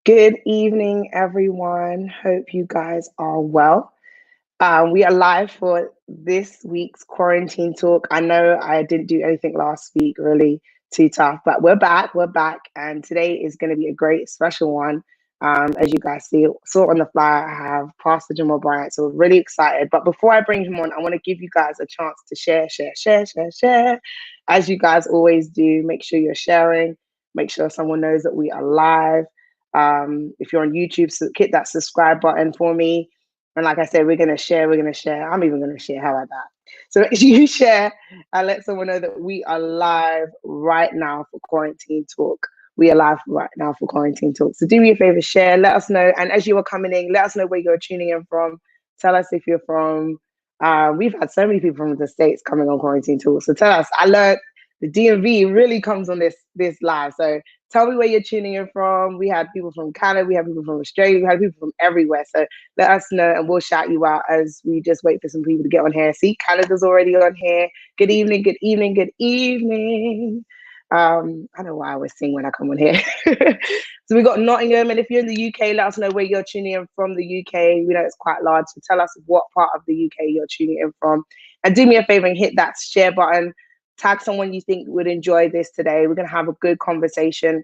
Good evening, everyone. Hope you guys are well. We are live for this week's quarantine talk. I know I didn't do anything last week, really too tough, but we're back. We're back, and today is going to be a great special one. As you guys saw on the flyer, I have Pastor Jamal Bryant, so we're really excited. But before I bring him on, I want to give you guys a chance to share. As you guys always do, make sure you're sharing. Make sure someone knows that we are live. If you're on YouTube, so hit that subscribe button for me. And like I said, we're gonna share. I'm even gonna share. How about that? So if you share and let someone know that we are live right now for quarantine talk. We are live right now for quarantine talk. So do me a favor, share, let us know. And as you are coming in, let us know where you're tuning in from. Tell us if you're from. We've had so many people from the States coming on quarantine talk. So tell us. I learned the DMV really comes on this live. So tell me where you're tuning in from. We had people from Canada, we had people from Australia, we had people from everywhere. So let us know and we'll shout you out as we just wait for some people to get on here. See, Canada's already on here. Good evening, good evening, good evening. I don't know why I always sing when I come on here. So we got Nottingham, and if you're in the UK, let us know where you're tuning in from the UK. We know it's quite large, so tell us what part of the UK you're tuning in from. And do me a favor and hit that share button. Tag someone you think would enjoy this today. We're going to have a good conversation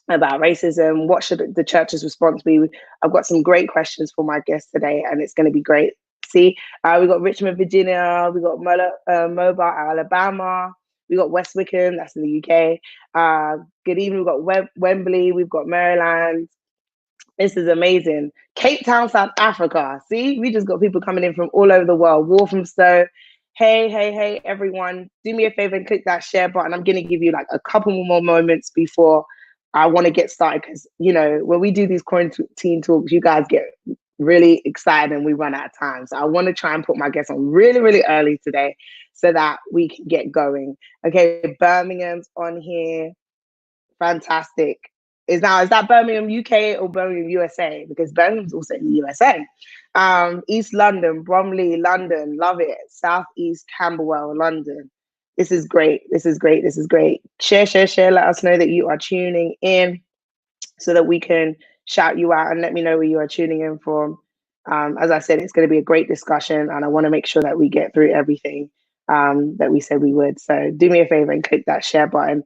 about racism. What should the church's response be? I've got some great questions for my guests today, and it's going to be great. See, we got Richmond, Virginia. We got Mobile, Alabama. We got West Wickham, that's in the UK. Good evening. We've got Wembley. We've got Maryland. This is amazing. Cape Town, South Africa. See, we just got people coming in from all over the world. Walthamstow. Hey, everyone. Do me a favor and click that share button. I'm going to give you like a couple more moments before I want to get started because, when we do these quarantine talks, you guys get really excited and we run out of time. So I want to try and put my guests on really, really early today so that we can get going. Okay, Birmingham's on here. Fantastic. Is that Birmingham, UK or Birmingham, USA? Because Birmingham's also in the USA. East London, Bromley, London, love it. Southeast Camberwell, London. This is great. Share. Let us know that you are tuning in so that we can shout you out and let me know where you are tuning in from. As I said, it's going to be a great discussion and I want to make sure that we get through everything that we said we would. So do me a favor and click that share button.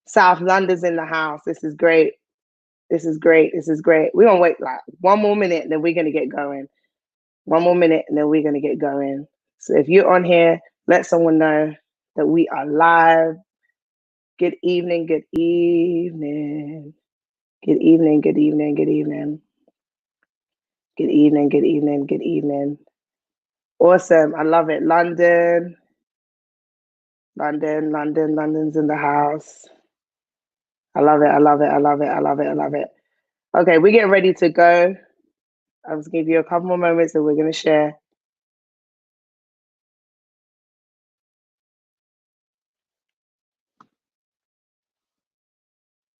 South London's in the house. This is great. We're going to wait like one more minute and then we're going to get going. So if you're on here, let someone know that we are live. Good evening. Awesome. I love it. London's in the house. I love it. Okay, we're getting ready to go. I'll just give you a couple more moments and we're going to share.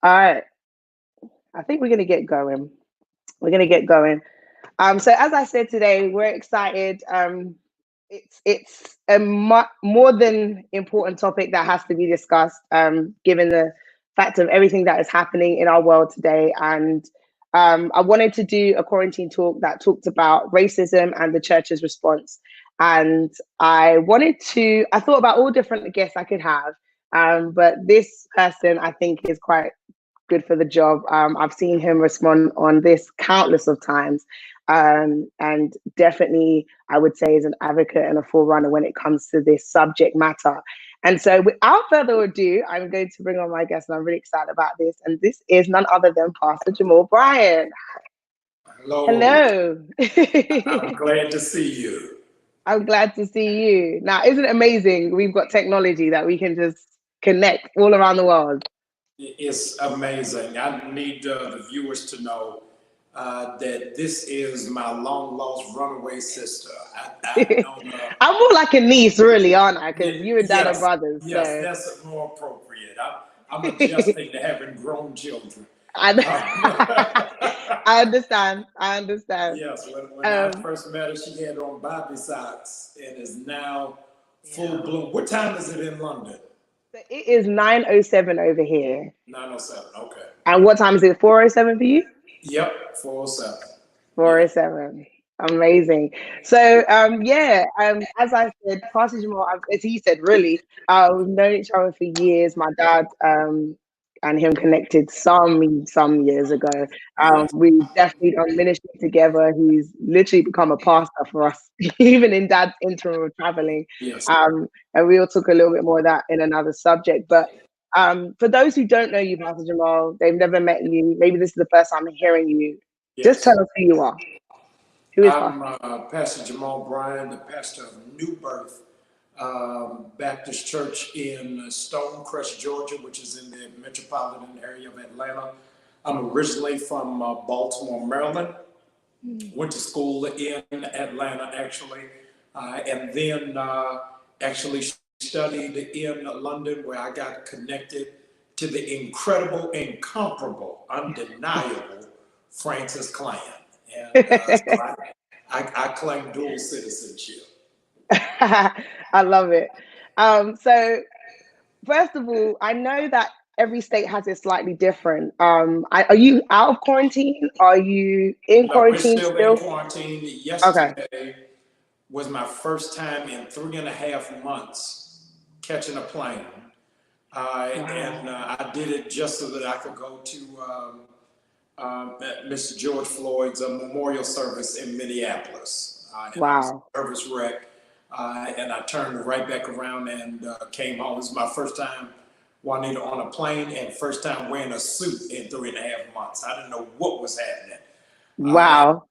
All right. I think we're going to get going. So as I said today, we're excited. It's a more than important topic that has to be discussed, given the fact of everything that is happening in our world today. And I wanted to do a quarantine talk that talked about racism and the church's response. And I thought about all different guests I could have, but this person I think is quite good for the job. I've seen him respond on this countless of times. And definitely, I would say, is an advocate and a forerunner when it comes to this subject matter. And so without further ado, I'm going to bring on my guest, and I'm really excited about this. And this is none other than Pastor Jamal Bryant. Hello. I'm glad to see you. I'm glad to see you. Now, isn't it amazing? We've got technology that we can just connect all around the world. It's amazing. I need the viewers to know that this is my long lost runaway sister. I'm more like a niece, really, aren't I? Because you and Dad are brothers. Yes, so. that's more appropriate. I'm adjusting to having grown children. I understand. Yes, when I first met her, she had on Bobby socks and is now full bloom. What time is it in London? So it is 9:07 over here. 9:07, okay. And what time is it? 4:07 for you? Yep, 407. Yeah. 407. Amazing. So as I said, Pastor Jamal, as he said, really, we've known each other for years. My dad and him connected some years ago. Yes. We've definitely done ministry together. He's literally become a pastor for us, even in dad's interim of traveling. Yes. And we'll talk a little bit more of that in another subject. But for those who don't know you, Pastor Jamal, they've never met you, maybe this is the first time hearing you. Just Yes. tell us who you are. Who is I'm Pastor? Pastor Jamal Bryant, the pastor of New Birth Baptist Church in Stonecrest, Georgia, which is in the metropolitan area of Atlanta. I'm originally from Baltimore, Maryland. Went to school in Atlanta, actually, and then actually studied in London, where I got connected to the incredible, incomparable, undeniable Francis Clan. And so I claim dual citizenship. I love it. So first of all, I know that every state has it slightly different. Are you out of quarantine? Are you in No, we're quarantine still in still? quarantine. Okay. Yesterday was my first time in 3.5 months catching a plane. And Wow. I did it just so that I could go to Mr. George Floyd's memorial service in Minneapolis. And I was Wow. a nervous wreck. And I turned right back around and came home. This is my first time, Juanita, on a plane, and first time wearing a suit in 3.5 months. I didn't know what was happening. And Wow.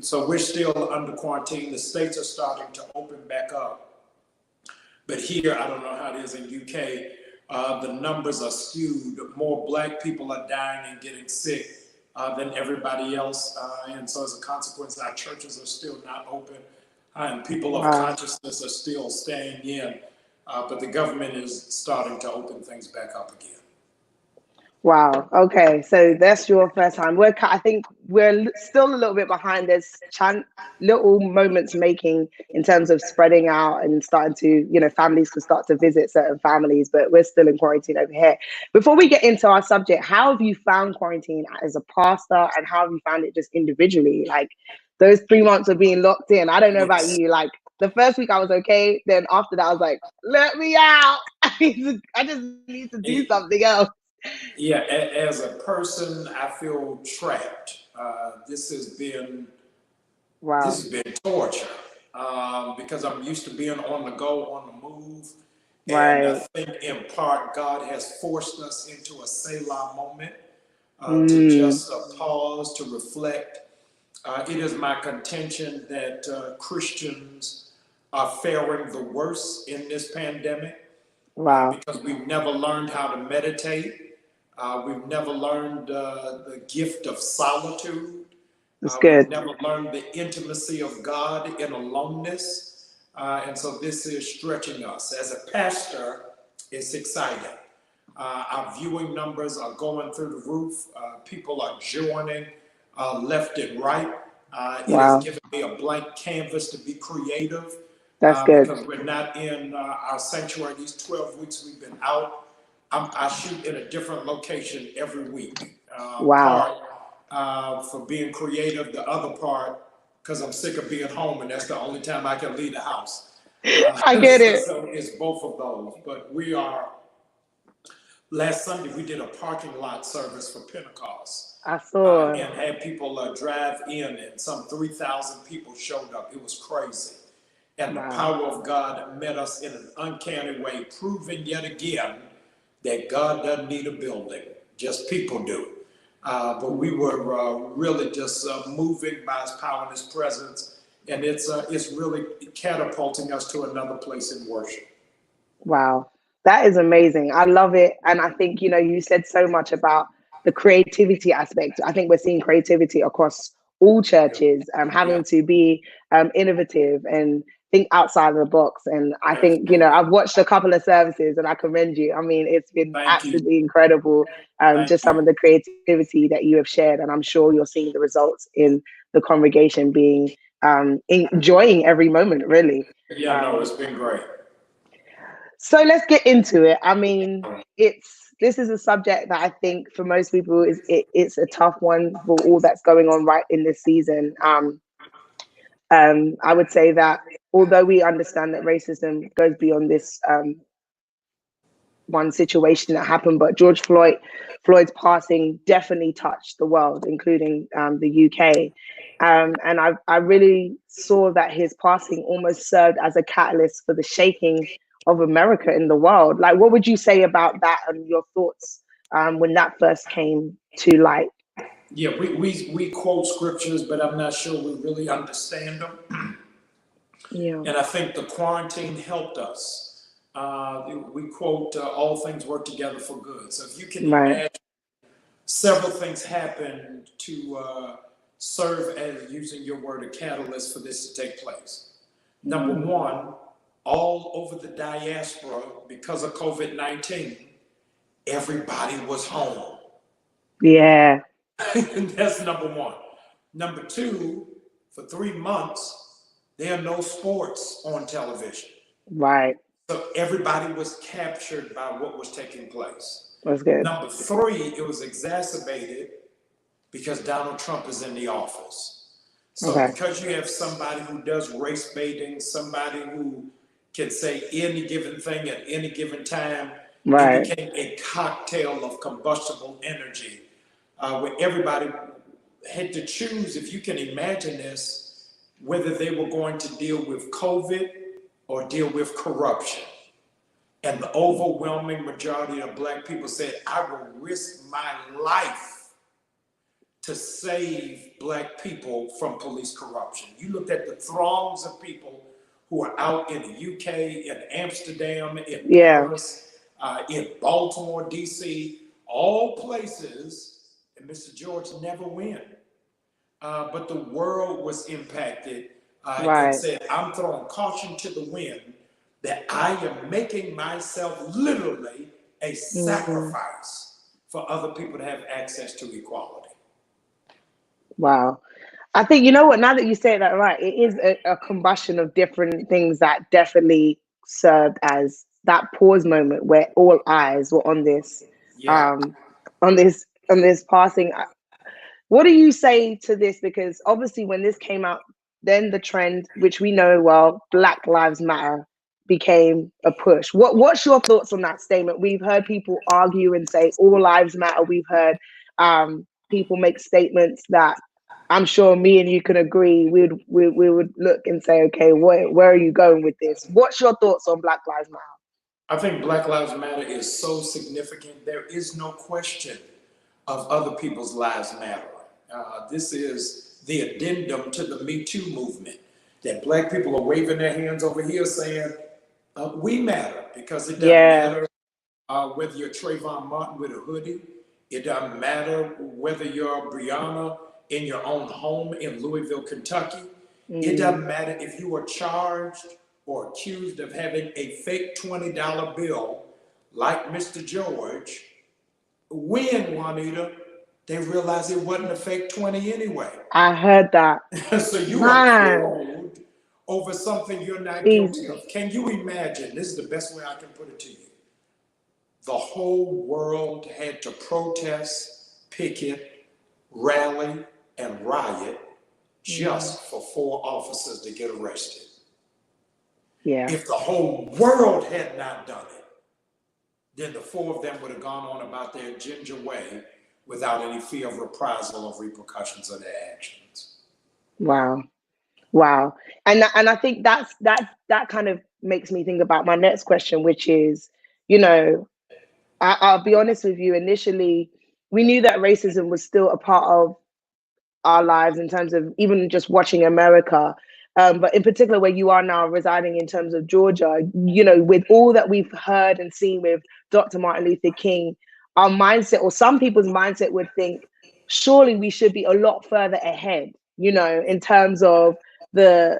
so we're still under quarantine. The states are starting to open back up. But here, I don't know how it is in UK, the numbers are skewed. More Black people are dying and getting sick than everybody else. And so as a consequence, our churches are still not open. And people of Wow. consciousness are still staying in. But the government is starting to open things back up again. Wow. Okay. So that's your first time. I think we're still a little bit behind. There's little moments making in terms of spreading out and starting to, families can start to visit certain families, but we're still in quarantine over here. Before we get into our subject, how have you found quarantine as a pastor, and how have you found it just individually? Like those 3 months of being locked in. I don't know about Yes. you. Like the first week I was okay. Then after that, I was like, let me out. I just need to do something else. Yeah, as a person, I feel trapped. This Wow. has been torture because I'm used to being on the go, on the move, and I Right. think in part God has forced us into a Selah moment to Mm, just pause, to reflect. It is my contention that Christians are faring the worst in this pandemic wow. because we've never learned how to meditate. We've never learned the gift of solitude. That's We've good. never learned the intimacy of God in aloneness. And so this is stretching us. As a pastor, it's exciting. Our viewing numbers are going through the roof. People are joining left and right. It has Wow. given me a blank canvas to be creative That's good. because we're not in our sanctuary. These 12 weeks we've been out. I shoot in a different location every week. Wow. Part for being creative, the other part because I'm sick of being home and that's the only time I can leave the house. I get it. So it's both of those. But last Sunday we did a parking lot service for Pentecost I saw. and had people drive in, and some 3,000 people showed up. It was crazy. And the Wow. power of God met us in an uncanny way, proving yet again that God doesn't need a building, just people do. But we were really just moving by His power and His presence, and it's really catapulting us to another place in worship. Wow. That is amazing. I love it. And I think, you said so much about the creativity aspect. I think we're seeing creativity across all Yeah, churches, yeah, having to be innovative and think outside of the box. And I think, absolutely. I've watched a couple of services and I commend you. I mean, it's been Thank you, absolutely incredible, thank just some you. of the creativity that you have shared. And I'm sure you're seeing the results in the congregation being enjoying every moment, really. Yeah, no, Um, it's been great. So let's get into it. I mean, this is a subject that I think for most people it's a tough one for all that's going on right in this season. I would say that although we understand that racism goes beyond this one situation that happened, but Floyd's passing definitely touched the world, including the UK. And I really saw that his passing almost served as a catalyst for the shaking of America in the world. Like, what would you say about that and your thoughts when that first came to light? Yeah, we quote scriptures, but I'm not sure we really understand them. Yeah, And I think the quarantine helped us. We quote, all things work together for good. So if you can right. imagine, several things happened to serve as, using your word, a catalyst for this to take place. Number Mm. one, all over the diaspora, because of COVID-19, everybody was home. Yeah, That's number one. Number two, for 3 months, there are no sports on television. right. So everybody was captured by what was taking place. That's good. Number three, it was exacerbated because Donald Trump is in the office. So Okay. because you have somebody who does race baiting, somebody who can say any given thing at any given time, it Right. became a cocktail of combustible energy where everybody had to choose, if you can imagine this, whether they were going to deal with COVID or deal with corruption. And the overwhelming majority of Black people said, I will risk my life to save Black people from police corruption. You looked at the throngs of people who are out in the UK, in Amsterdam, in Yeah. Paris, in Baltimore, DC, all places, and Mr. George never win. But the world was impacted and Right. said, I'm throwing caution to the wind that I am making myself literally a Mm. sacrifice for other people to have access to equality. Wow. I think, you know what, now that you say that, right, it is a combustion of different things that definitely served as that pause moment where all eyes were Yeah. um, on this passing. What do you say to this? Because obviously, when this came out, then the trend, which we know well, Black Lives Matter, became a push. What's your thoughts on that statement? We've heard people argue and say all lives matter. We've heard people make statements that I'm sure me and you can agree. We would look and say, okay, where are you going with this? What's your thoughts on Black Lives Matter? I think Black Lives Matter is so significant. There is no question of other people's lives matter. This is the addendum to the Me Too movement, that Black people are waving their hands over here saying, we matter, because it doesn't Yeah. matter whether you're Trayvon Martin with a hoodie. It doesn't matter whether you're Brianna in your own home in Louisville, Kentucky. It Mm. doesn't matter if you are charged or accused of having a fake $20 bill like Mr. George. When, Juanita, they realized it wasn't a fake 20 anyway. I heard that. So you are Man, pulled over something you're not guilty easy. of. Can you imagine? This is the best way I can put it to you. The whole world had to protest, picket, rally, and riot Mm. just for 4 officers to get arrested. Yeah. If the whole world had not done it, then the 4 of them would have gone on about their ginger way without any fear of reprisal or repercussions of their actions. Wow. Wow. And I think that kind of makes me think about my next question, which is, you know, I'll be honest with you, initially we knew that racism was still a part of our lives in terms of even just watching America. But in particular, where you are now residing in terms of Georgia, you know, with all that we've heard and seen with Dr. Martin Luther King, our mindset, or some people's mindset, would think, surely we should be a lot further ahead, you know, in terms of the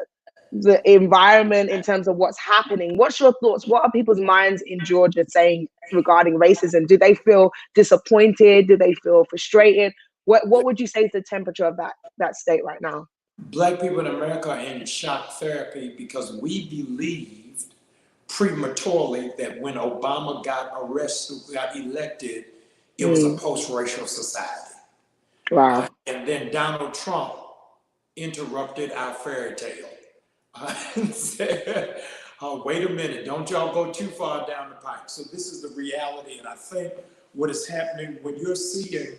the environment, in terms of what's happening. What's your thoughts? What are people's minds in Georgia saying regarding racism? Do they feel disappointed? Do they feel frustrated? What would you say is the temperature of that state right now? Black people in America are in shock therapy because we believed prematurely that when Obama got elected, it was a post-racial society. Wow. And then Donald Trump interrupted our fairy tale and said, oh, wait a minute, don't y'all go too far down the pipe. So this is the reality. And I think what is happening when you're seeing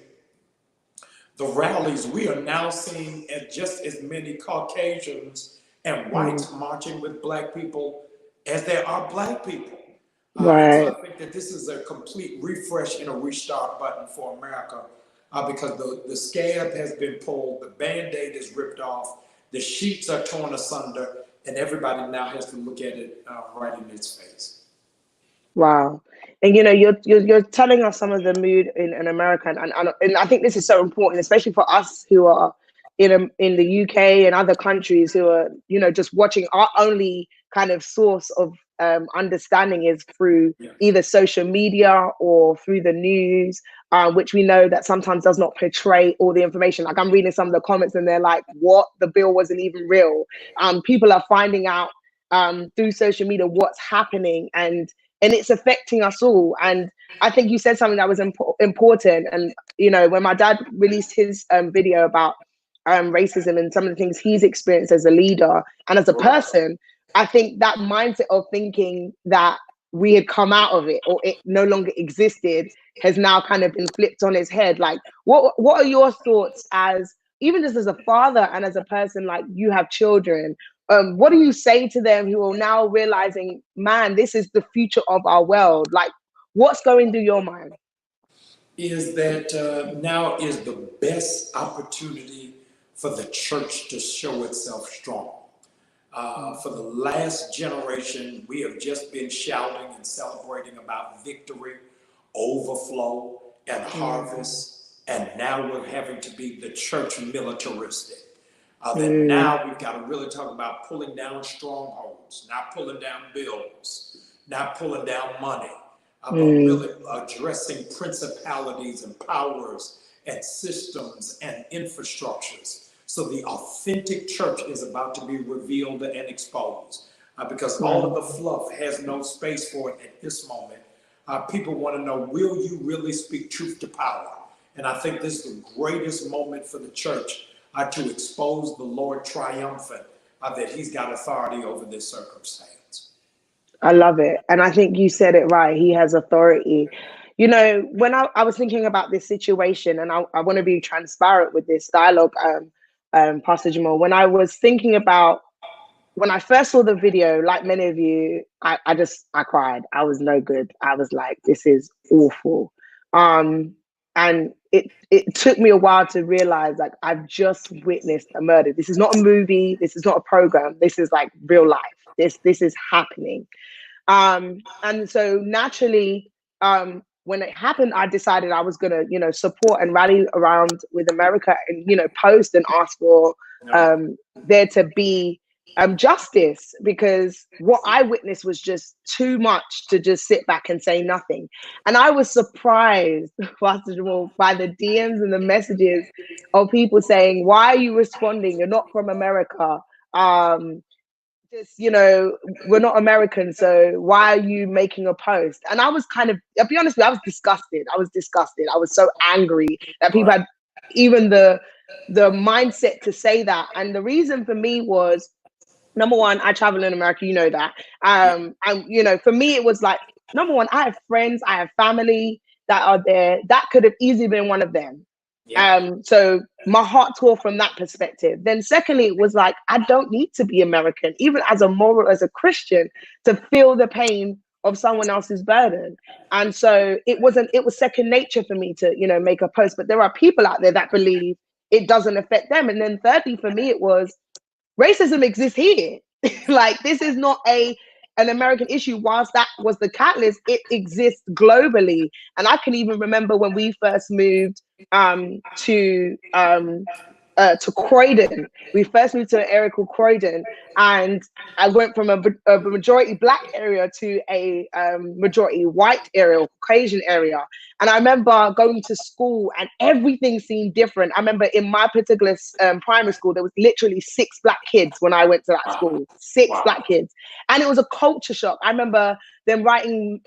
the rallies, we are now seeing just as many Caucasians and whites marching with black people as there are black people. And so I think that this is a complete refresh and a restart button for America because the scab has been pulled, the Band-Aid is ripped off, the sheets are torn asunder, and everybody now has to look at it right in its face. Wow. And you're telling us some of the mood in America, and I think this is so important, especially for us who are in the UK and other countries who are just watching. Our only kind of source of understanding is through either social media or through the news, which we know that sometimes does not portray all the information. Like I'm reading some of the comments and they're like, what? The bill wasn't even real. People are finding out through social media what's happening, and it's affecting us all. And I think you said something that was important. And when my dad released his video about racism and some of the things he's experienced as a leader and as a person, I think that mindset of thinking that we had come out of it or it no longer existed has now kind of been flipped on his head. Like, what are your thoughts as, even just as a father and as a person, like you have children, what do you say to them who are now realizing, man, this is the future of our world? Like, what's going through your mind? Is that now is the best opportunity for the church to show itself strong. For the last generation, we have just been shouting and celebrating about victory, overflow, and harvest. And now we're having to be the church militaristic. That now we've got to really talk about pulling down strongholds, not pulling down bills, not pulling down money, but really addressing principalities and powers and systems and infrastructures. So the authentic church is about to be revealed and exposed because all of the fluff has no space for it at this moment. People want to know, will you really speak truth to power? And I think this is the greatest moment for the church to expose the Lord triumphant, that he's got authority over this circumstance. I love it. And I think you said it right. He has authority. When I was thinking about this situation, and I want to be transparent with this dialogue, Pastor Jamal, when I was thinking about, when I first saw the video, like many of you, I cried. I was no good. I was like, this is awful. And it took me a while to realize, like, I've just witnessed a murder. This is not a movie. This is not a program. This is like real life. This is happening. And so naturally, when it happened, I decided I was going to, support and rally around with America and, post and ask for there to be justice, because what I witnessed was just too much to just sit back and say nothing. And I was surprised, Pastor Jamal, by the DMs and the messages of people saying, why are you responding? You're not from America. We're not American, so why are you making a post? And I was I'll be honest with you, I was disgusted. I was so angry that people had even the mindset to say that. And the reason for me was, number one, I travel in America, you know that. And for me, it was like, number one, I have friends, I have family that are there. That could have easily been one of them. So my heart tore from that perspective. Then secondly, it was like, I don't need to be American, even as a Christian, to feel the pain of someone else's burden. And so it was second nature for me to, make a post. But there are people out there that believe it doesn't affect them. And then thirdly, for me, it was, racism exists here. Like, this is not an American issue. Whilst that was the catalyst, it exists globally. And I can even remember when we first moved to to Croydon. We first moved to an area called Croydon, and I went from a majority black area to a majority white area, or Caucasian area. And I remember going to school, and everything seemed different. I remember in my particular primary school, there was literally 6 black kids when I went to that school. 6 black kids, and it was a culture shock. I remember them writing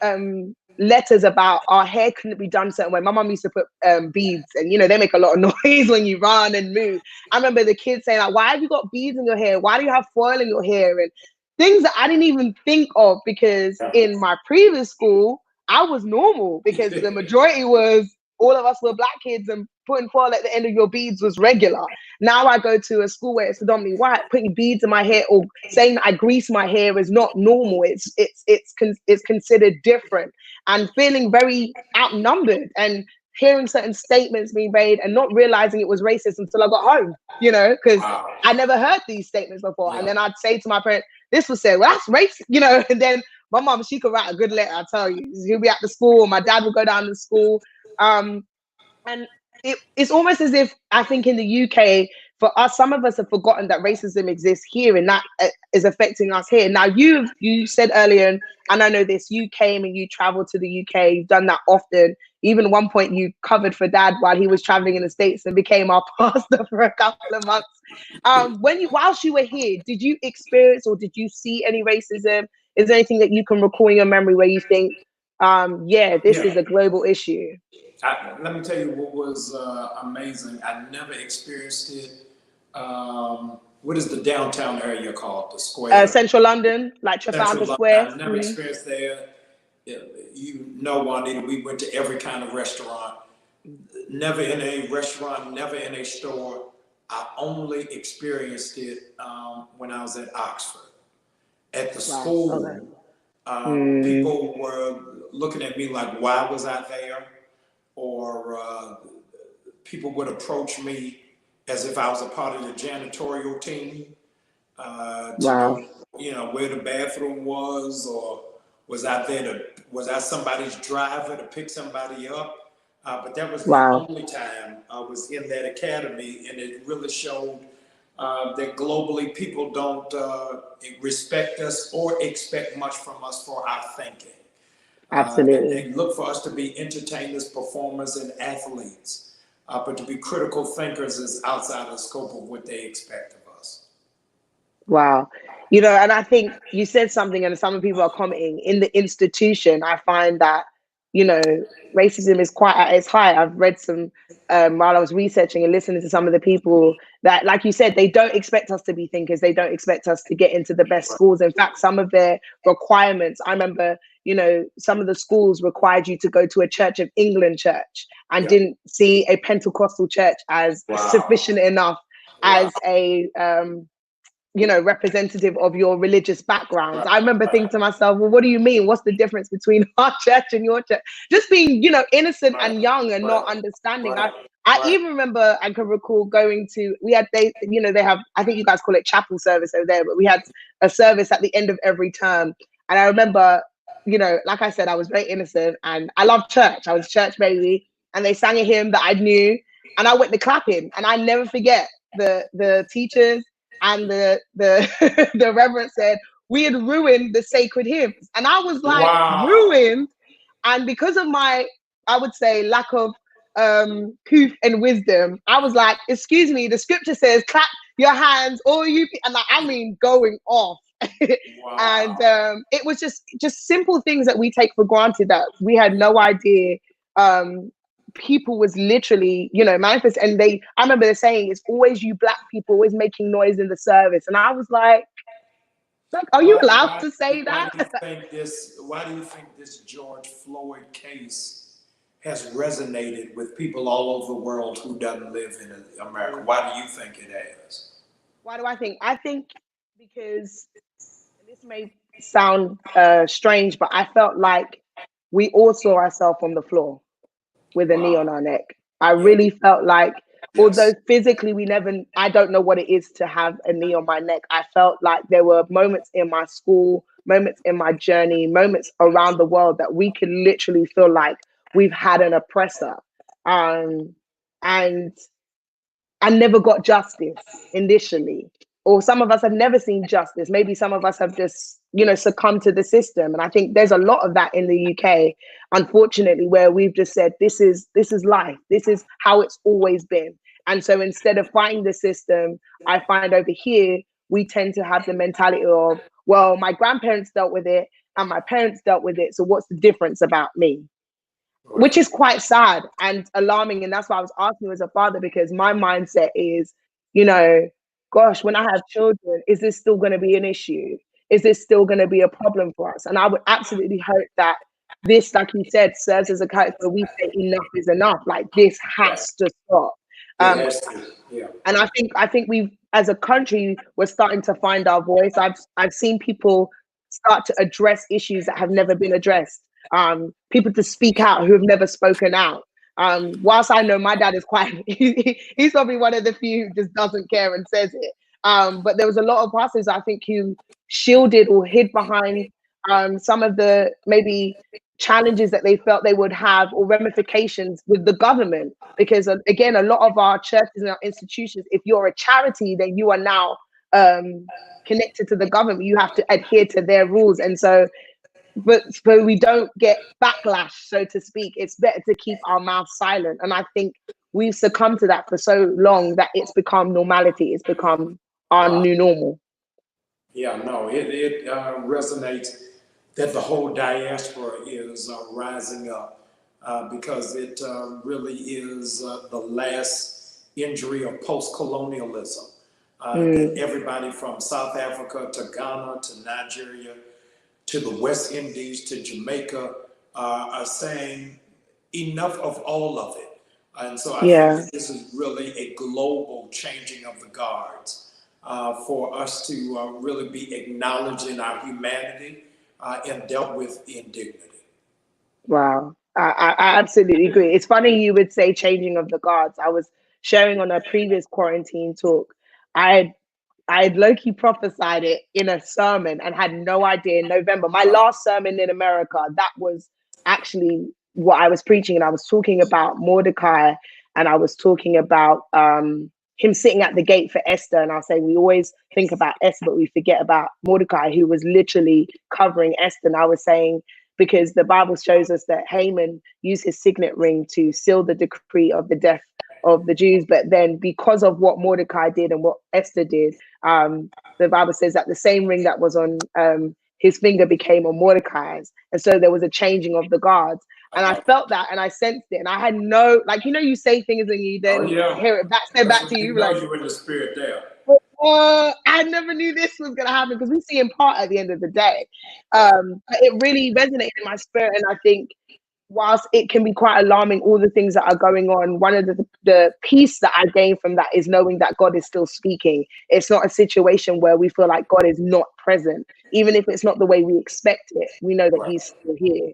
letters about our hair couldn't be done certain way. My mum used to put beads, and you know, they make a lot of noise when you run and move. I remember the kids saying, like, why have you got beads in your hair? Why do you have foil in your hair? And things that I didn't even think of, because in my previous school, I was normal, because the majority was, all of us were black kids, and putting foil at the end of your beads was regular. Now I go to a school where it's predominantly white. Putting beads in my hair or saying that I grease my hair is not normal. It's considered different, and feeling very outnumbered, and hearing certain statements being made and not realizing it was racist until I got home, you know, because I never heard these statements before. And then I'd say to my parents, this was said, well, that's racist, you know, and then my mom, she could write a good letter, I tell you. He'll be at the school, my dad would go down to school. And it's almost as if, I think in the UK, for us, some of us have forgotten that racism exists here, and that is affecting us here. Now, you said earlier, and I know this, you came and you traveled to the UK, you've done that often. Even at one point you covered for Dad while he was traveling in the States and became our pastor for a couple of months. Whilst you were here, did you experience or did you see any racism? Is there anything that you can recall in your memory where you think, this is a global issue? Let me tell you what was amazing. I never experienced it. What is the downtown area called? The square? Central London, like Trafalgar Square. I never experienced there. You know, Juanita, we went to every kind of restaurant. Never in a restaurant, never in a store. I only experienced it when I was at Oxford. At the school, people were looking at me like, why was I there? Or people would approach me as if I was a part of the janitorial team to know where the bathroom was, or was I somebody's driver to pick somebody up? But that was the only time I was in that academy, and it really showed that globally people don't respect us or expect much from us for our thinking. Absolutely. They look for us to be entertainers, performers, and athletes, but to be critical thinkers is outside the scope of what they expect of us. Wow. You know, and I think you said something, and some people are commenting, in the institution, I find that, you know, racism is quite at its high. I've read some, while I was researching and listening to some of the people that, like you said, they don't expect us to be thinkers. They don't expect us to get into the best schools. In fact, some of their requirements, I remember, you know, some of the schools required you to go to a Church of England church, and didn't see a Pentecostal church as sufficient enough as a, representative of your religious backgrounds. I remember thinking to myself, well, what do you mean? What's the difference between our church and your church? Just being, innocent and young and not understanding. I even remember, I can recall going to, they have, I think you guys call it chapel service over there, but we had a service at the end of every term. And I remember, like I said, I was very innocent and I loved church. I was a church baby, and they sang a hymn that I knew, and I went to clapping. And I never forget the teachers and the the reverend said we had ruined the sacred hymns, and I was like, ruined. And because of my, I would say, lack of couth and wisdom, I was like, excuse me, the scripture says clap your hands, all you, and I mean going off. And it was just simple things that we take for granted that we had no idea. People was literally, manifest. And I remember they're saying, it's always you black people always making noise in the service. And I was like, are you allowed to say that? Why do you think this George Floyd case has resonated with people all over the world who doesn't live in America? Why do you think it has? Why do I think? I think because, this may sound strange, but I felt like we all saw ourselves on the floor with a knee on our neck. I really felt like, although physically I don't know what it is to have a knee on my neck. I felt like there were moments in my school, moments in my journey, moments around the world that we could literally feel like we've had an oppressor. And and never got justice initially. Or some of us have never seen justice. Maybe some of us have just, succumbed to the system. And I think there's a lot of that in the UK, unfortunately, where we've just said, this is life. This is how it's always been. And so instead of fighting the system, I find over here, we tend to have the mentality of, well, my grandparents dealt with it and my parents dealt with it. So what's the difference about me? Which is quite sad and alarming. And that's why I was asking you as a father, because my mindset is, gosh, when I have children, is this still going to be an issue? Is this still going to be a problem for us? And I would absolutely hope that this, like you said, serves as a character where we say enough is enough. Like, this has to stop. It has to, yeah. And I think we've, as a country, we're starting to find our voice. I've seen people start to address issues that have never been addressed. People to speak out who have never spoken out. Whilst I know my dad is quite, he's probably one of the few who just doesn't care and says it. But there was a lot of pastors, I think, who shielded or hid behind some of the maybe challenges that they felt they would have, or ramifications with the government. Because again, a lot of our churches and our institutions, if you're a charity, then you are now connected to the government. You have to adhere to their rules. And so, but we don't get backlash, so to speak. It's better to keep our mouth silent. And I think we've succumbed to that for so long that it's become normality. It's become our new normal. Yeah, no, it resonates that the whole diaspora is rising up because it really is the last injury of post-colonialism. That everybody from South Africa to Ghana to Nigeria to the West Indies to Jamaica are saying enough of all of it. And so I think that this is really a global changing of the guards. For us to really be acknowledging our humanity and dealt with in dignity. Wow. I absolutely agree. It's funny you would say changing of the guards. I was sharing on a previous quarantine talk. I had low-key prophesied it in a sermon and had no idea in November. My last sermon in America, that was actually what I was preaching. And I was talking about Mordecai, and I was talking about him sitting at the gate for Esther. And I'll say, we always think about Esther, but we forget about Mordecai, who was literally covering Esther. And I was saying, because the Bible shows us that Haman used his signet ring to seal the decree of the death of the Jews. But then because of what Mordecai did and what Esther did, the Bible says that the same ring that was on his finger became on Mordecai's. And so there was a changing of the guards. And I felt that and I sensed it. And I had no, like, you say things and you then hear it back, said back to you. Like, you in the spirit there. I never knew this was going to happen, because we see in part at the end of the day. But it really resonated in my spirit. And I think whilst it can be quite alarming, all the things that are going on, one of the peace that I gain from that is knowing that God is still speaking. It's not a situation where we feel like God is not present. Even if it's not the way we expect it, we know that he's still here.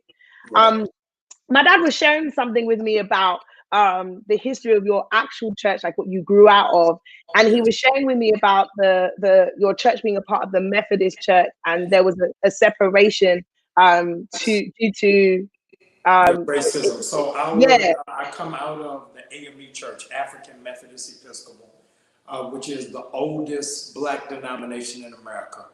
My dad was sharing something with me about the history of your actual church, like what you grew out of. And he was sharing with me about your church being a part of the Methodist church, and there was a separation due to racism. So I come out of the AME Church, African Methodist Episcopal, which is the oldest Black denomination in America.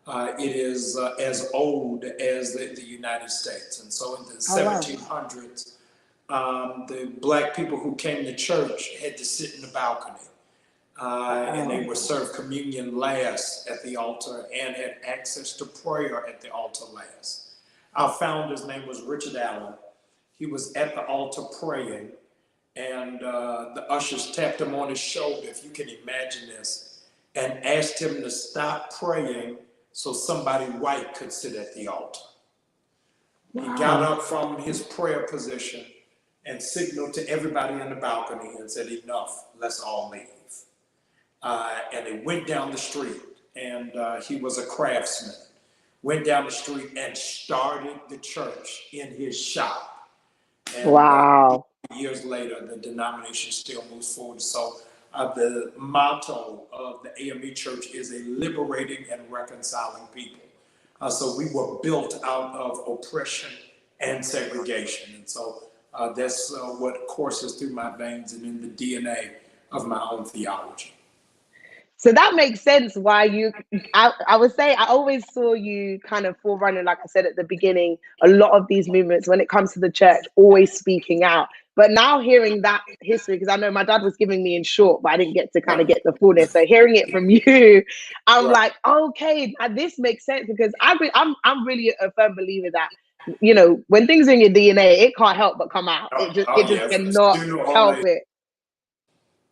It is as old as the United States. And so in the 1700s, the Black people who came to church had to sit in the balcony. And they were served communion last at the altar and had access to prayer at the altar last. Our founder's name was Richard Allen. He was at the altar praying, and the ushers tapped him on his shoulder, if you can imagine this, and asked him to stop praying so somebody white could sit at the altar. He got up from his prayer position and signaled to everybody in the balcony and said, enough, let's all leave. And they went down the street, and he was a craftsman. Went down the street and started the church in his shop. And years later, the denomination still moves forward. So the motto of the AME Church is a liberating and reconciling people. So we were built out of oppression and segregation. And so that's what courses through my veins and in the DNA of my own theology. So that makes sense why I would say I always saw you kind of forerunner, like I said at the beginning, a lot of these movements when it comes to the church, always speaking out. But now hearing that history, because I know my dad was giving me in short, but I didn't get to kind of get the fullness. So hearing it from you, I'm Right. like, okay, now this makes sense because I'm really a firm believer that, when things are in your DNA, it can't help but come out. Oh, It oh just yes, cannot sooner or help later. it.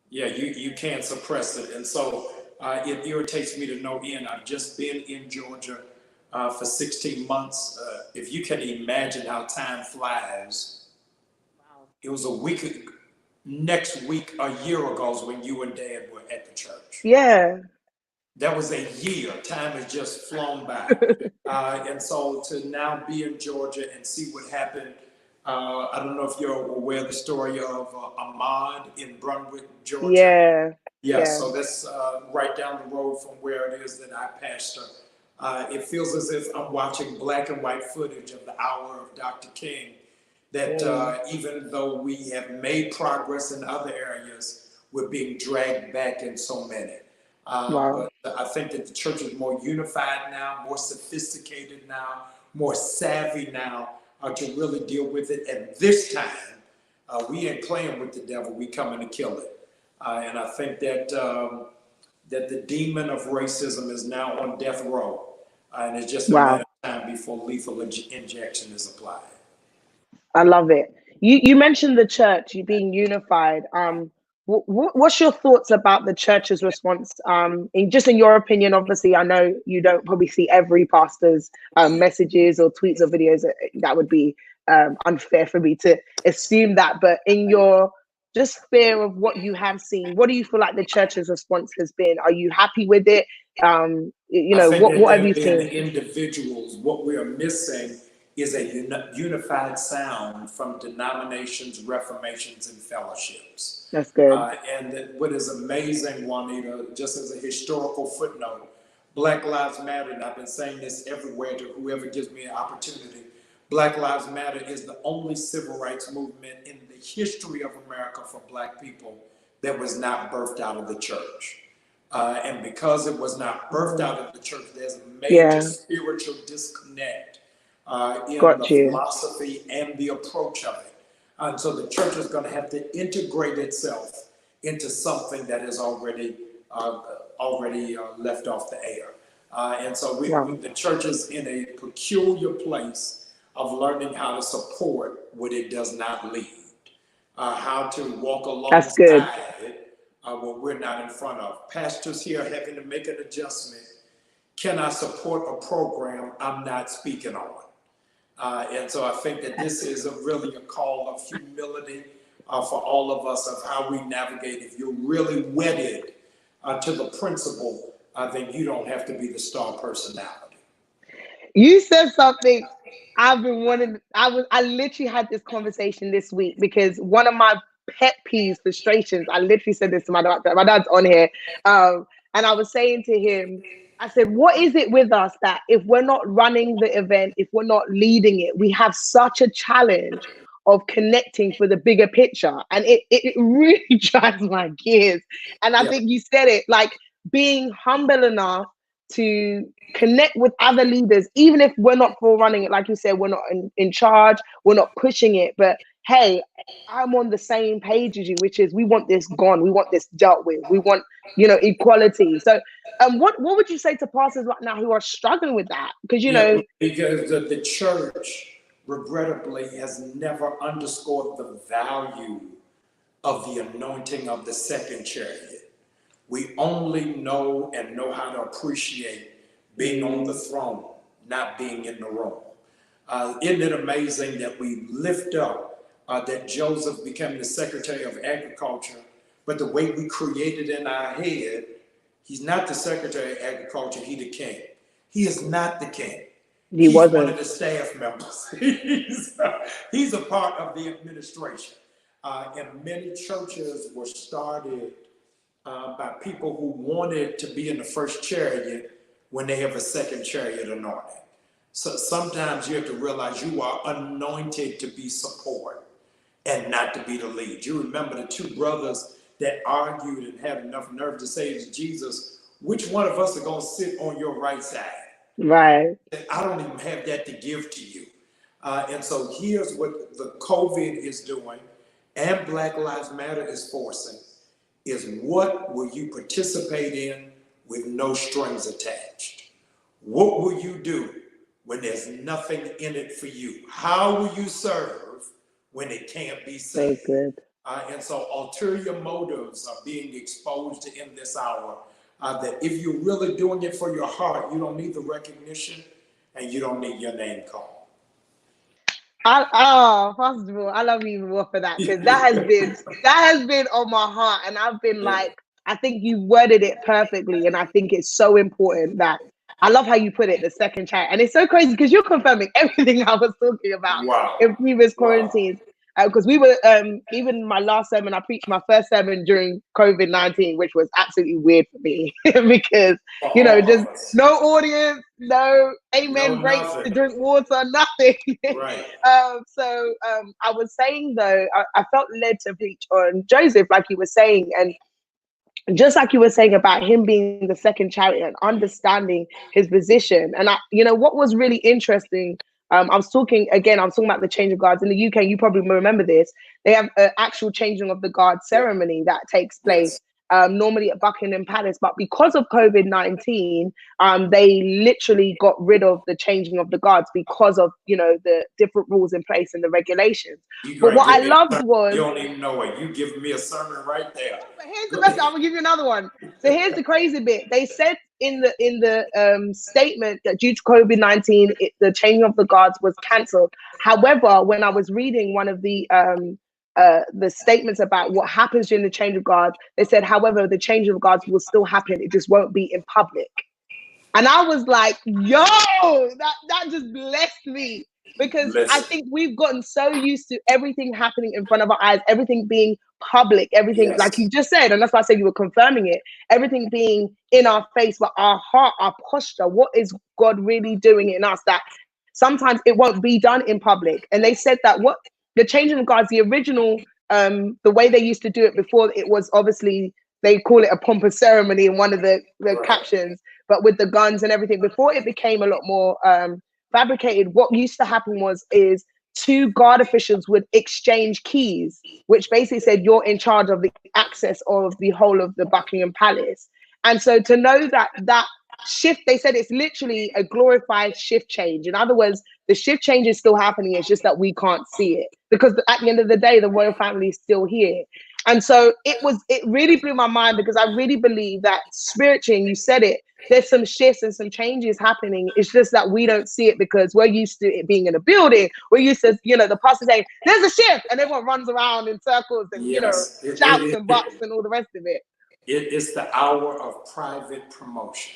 Yeah, you can't suppress it. And so it irritates me to no end. I've just been in Georgia for 16 months. If you can imagine how time flies, Wow. it was a week, next week, a year ago is when you and Dad were at the church. Yeah. That was a year. Time has just flown by. And so to now be in Georgia and see what happened, I don't know if you're aware of the story of Ahmad in Brunswick, Georgia. Yeah. Yeah, Yeah. so that's right down the road from where it is that I pastor. It feels as if I'm watching black and white footage of the hour of Dr. King, that even though we have made progress in other areas, we're being dragged back in so many. Wow. But I think that the church is more unified now, more sophisticated now, more savvy now to really deal with it. And this time, we ain't playing with the devil, we coming to kill it. And I think that that the demon of racism is now on death row, and it's just a matter Wow. of time before lethal injection is applied. I love it. You mentioned the church, you being unified. What's your thoughts about the church's response? In your opinion, obviously, I know you don't probably see every pastor's messages or tweets or videos. That would be unfair for me to assume that. But in your just fear of what you have seen, what do you feel like the church's response has been? Are you happy with it? I think that What have there you being seen? individuals, what we are missing is a unified sound from denominations, reformations, and fellowships. That's good. And what is amazing, Juanita, just as a historical footnote, Black Lives Matter, and I've been saying this everywhere to whoever gives me an opportunity, Black Lives Matter is the only civil rights movement in the history of America for Black people that was not birthed out of the church. And because it was not birthed out of the church, there's a major Yeah, spiritual disconnect in the got you. philosophy and the approach of it. And so the church is going to have to integrate itself into something that is already left off the air. And so Wow, the church is in a peculiar place of learning how to support what it does not lead, how to walk that's good. alongside it what we're not in front of. Pastors here having to make an adjustment. Can I support a program I'm not speaking on? And so I think that this is really a call of humility for all of us of how we navigate. If you're really wedded to the principle, then you don't have to be the star personality. You said something I've been wanting. I literally had this conversation this week because one of my pet peeves, frustrations, I literally said this to my dad. My dad's on here. And I was saying to him, I said, what is it with us that if we're not running the event, if we're not leading it, we have such a challenge of connecting for the bigger picture. And it really drives my gears. And I Yeah. think you said it, like being humble enough to connect with other leaders, even if we're not for running it, like you said, we're not in charge, we're not pushing it, but hey, I'm on the same page as you, which is we want this gone, we want this dealt with, we want, equality. So what would you say to pastors right now who are struggling with that? Because Yeah, because the church, regrettably, has never underscored the value of the anointing of the second chariot. We only know how to appreciate being on the throne, not being in the room. Isn't it amazing that we lift up that Joseph became the Secretary of Agriculture, but the way we created in our head, he's not the Secretary of Agriculture, he's the king. He is not the king. he He's one of wasn't. the staff members. He's a part of the administration. And many churches were started by people who wanted to be in the first chariot when they have a second chariot anointing. So sometimes you have to realize you are anointed to be support and not to be the lead. You remember the two brothers that argued and had enough nerve to say to Jesus, which one of us are going to sit on your right side? Right. I don't even have that to give to you. And so here's what the COVID is doing and Black Lives Matter is forcing is what will you participate in with no strings attached? What will you do when there's nothing in it for you? How will you serve when it can't be So saved? good. And so ulterior motives are being exposed in this hour. That if you're really doing it for your heart, you don't need the recognition and you don't need your name called. First of all, I love you more for that because that has been on my heart, and I've been Yeah. like, I think you worded it perfectly, and I think it's so important that I love how you put it, the second chat, and it's so crazy because you're confirming everything I was talking about in Wow. previous Wow. quarantines. Because we were even my last sermon, I preached my first sermon during COVID-19, which was absolutely weird for me because For all just of us. no audience, no No, amen breaks to nothing. drink water, nothing. Right. I was saying though, I felt led to preach on Joseph, like you were saying, and just like you were saying about him being the second chariot and understanding his position. And what was really interesting, I was talking about the change of guards in the UK. You probably remember this. They have an actual changing of the guard Yeah. ceremony that takes place Yes. normally at Buckingham Palace, but because of COVID-19, they literally got rid of the changing of the guards because of the different rules in place and the regulations. You But gonna what give I me a loved sermon. was, You don't even know it. You giving me a sermon right there. but here's the Go best. I'm ahead. gonna give you another one. So here's the crazy bit. They said in the statement that due to COVID-19, the changing of the guards was cancelled. However, when I was reading one of the statements about what happens during the change of guards, they said, however, the change of guards will still happen. It just won't be in public. And I was like, yo, that just blessed me because I Listen. think we've gotten so used to everything happening in front of our eyes, everything being public, everything like Yes. you just said, and that's why I said you were confirming it, everything being in our face, but our heart, our posture, what is God really doing in us that sometimes it won't be done in public. And they said that what the changing of guards, the original, the way they used to do it before, it was obviously they call it a pompous ceremony in one of the Right. captions, but with the guns and everything, before it became a lot more fabricated, what used to happen is two guard officials would exchange keys, which basically said you're in charge of the access of the whole of the Buckingham Palace. And so to know that shift, they said it's literally a glorified shift change. In other words, the shift change is still happening. It's just that we can't see it because at the end of the day, the royal family is still here. And so it really blew my mind because I really believe that spiritually, and you said it, there's some shifts and some changes happening. It's just that we don't see it because we're used to it being in a building. We're used to, the pastor saying, there's a shift, and everyone runs around in circles and, Yes. shouts and bucks and all the rest of it. It's the hour of private promotion.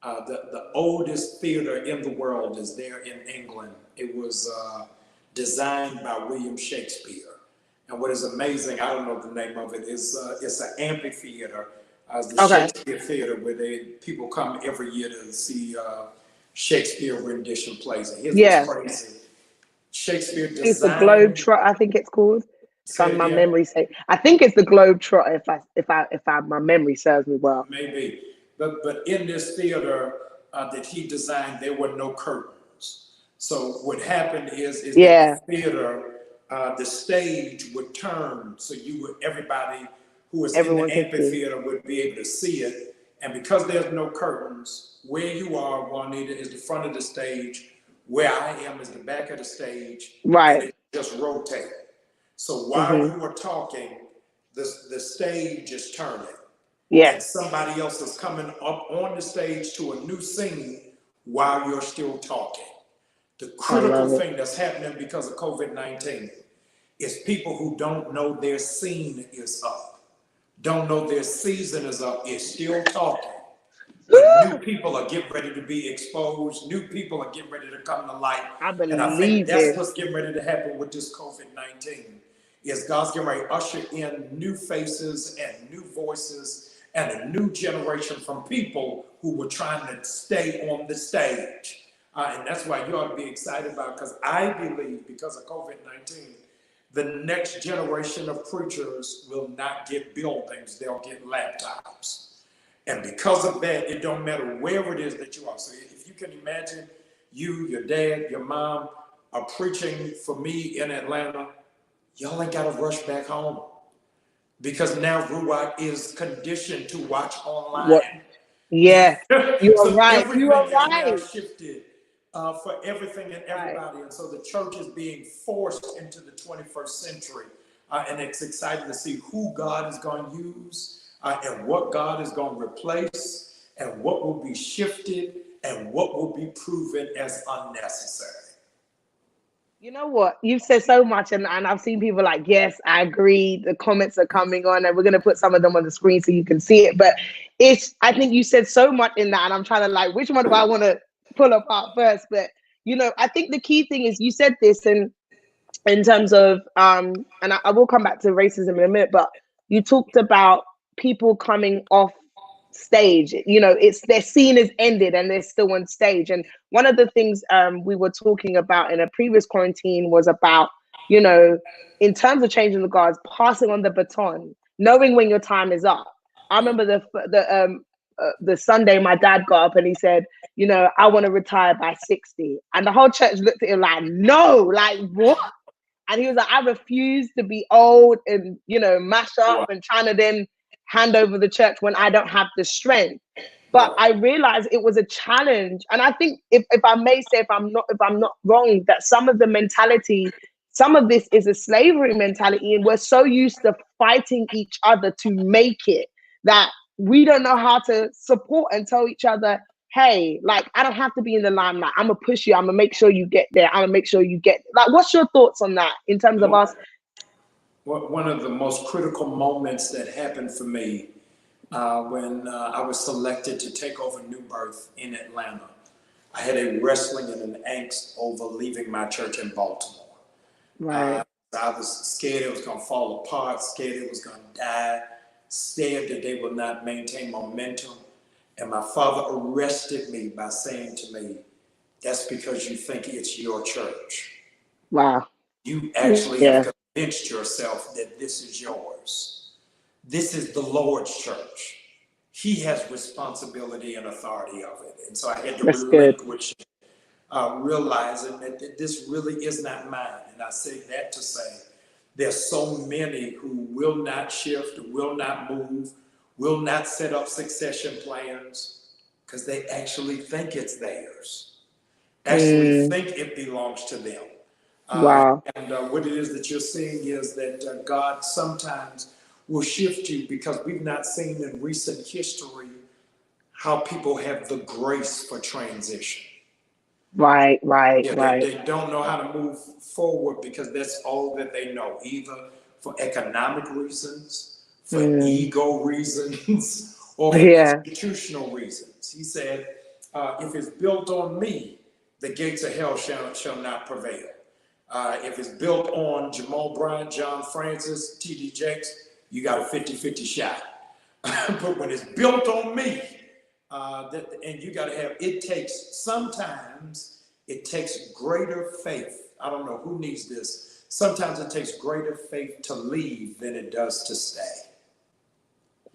The oldest theater in the world is there in England. It was designed by William Shakespeare. And what is amazing, I don't know the name of it, is it's an amphitheater. It's the Okay. Shakespeare Theater where people come every year to see Shakespeare rendition plays. And here's Yeah. what's crazy. Shakespeare It's the designed, Globetrotter, I think it's called. say it My again, memory say. I think it's the Globetrotter if my memory serves me well. maybe. But in this theater that he designed, there were no curtains. So what happened is that Yeah. the theater, the stage would turn, so everybody who was in the Everyone can see. amphitheater would be able to see it. And because there's no curtains, where you are, Juanita, is the front of the stage. Where I am is the back of the stage, and Right. it just rotates. So while Mm-hmm. you are talking, the stage is turning. Yeah. And somebody else is coming up on the stage to a new scene while you're still talking. The I critical love it. thing that's happening because of COVID-19 is people who don't know their scene is up, don't know their season is up, is still talking. But new people are getting ready to be exposed. New people are getting ready to come to light. I And I think believe that's this. what's getting ready to happen with this COVID-19 is God's getting ready to usher in new faces and new voices and a new generation from people who were trying to stay on the stage. And that's why you ought to be excited about, because I believe because of COVID-19, the next generation of preachers will not get buildings, they'll get laptops. And because of that, it don't matter wherever it is that you are. So if you can imagine you, your dad, your mom are preaching for me in Atlanta, y'all ain't got to rush back home because now Ruach is conditioned to watch What? online. Yeah, you are So right. You everything are has now right. shifted for everything and Right. everybody. And so the church is being forced into the 21st century. And it's exciting to see who God is going to use and what God is going to replace and what will be shifted and what will be proven as unnecessary. You know what? You've said so much, and I've seen people like, yes, I agree. The comments are coming on, and we're going to put some of them on the screen so you can see it. But I think you said so much in that, and I'm trying to like, which one do I want to pull apart first? But, I think the key thing is you said this, and in terms of, and I will come back to racism in a minute, but you talked about people coming off stage. Their scene is ended and they're still on stage. And one of the things we were talking about in a previous quarantine was about, in terms of changing the guards, passing on the baton, knowing when your time is up. I remember the Sunday my dad got up and he said, I want to retire by 60. And the whole church looked at him like, no, like what? And he was like, I refuse to be old and, mash up and trying to then hand over the church when I don't have the strength. But I realized it was a challenge. And I think if I may say, if I'm not wrong, that some of the mentality, some of this is a slavery mentality. And we're so used to fighting each other to make it that we don't know how to support and tell each other, hey, like, I don't have to be in the limelight. I'm gonna push you. I'm gonna make sure you get there. I'm gonna make sure you get like. What's your thoughts on that in terms of us? One of the most critical moments that happened for me when I was selected to take over New Birth in Atlanta. I had a wrestling and an angst over leaving my church in Baltimore. Right. I was scared it was going to fall apart, scared it was going to die, scared that they would not maintain momentum. And my father arrested me by saying to me, that's because you think it's your church. Wow. You actually have convinced yourself that this is yours. This is the Lord's church. He has responsibility and authority of it. And so I had to relinquish it, realizing that this really is not mine. And I say that to say, there's so many who will not shift, will not move, will not set up succession plans because they actually think it's theirs, actually think it belongs to them. Wow. And what it is that you're seeing is that God sometimes will shift you because we've not seen in recent history how people have the grace for transition. Right. They don't know how to move forward because that's all that they know, either for economic reasons, for ego reasons, or for institutional reasons. He said, if it's built on me, the gates of hell shall not prevail. If it's built on Jamal Bryant, John Francis, T.D. Jakes, you got a 50-50 shot. But when it's built on me, and you got to have, sometimes it takes greater faith. I don't know who needs this. Sometimes it takes greater faith to leave than it does to stay.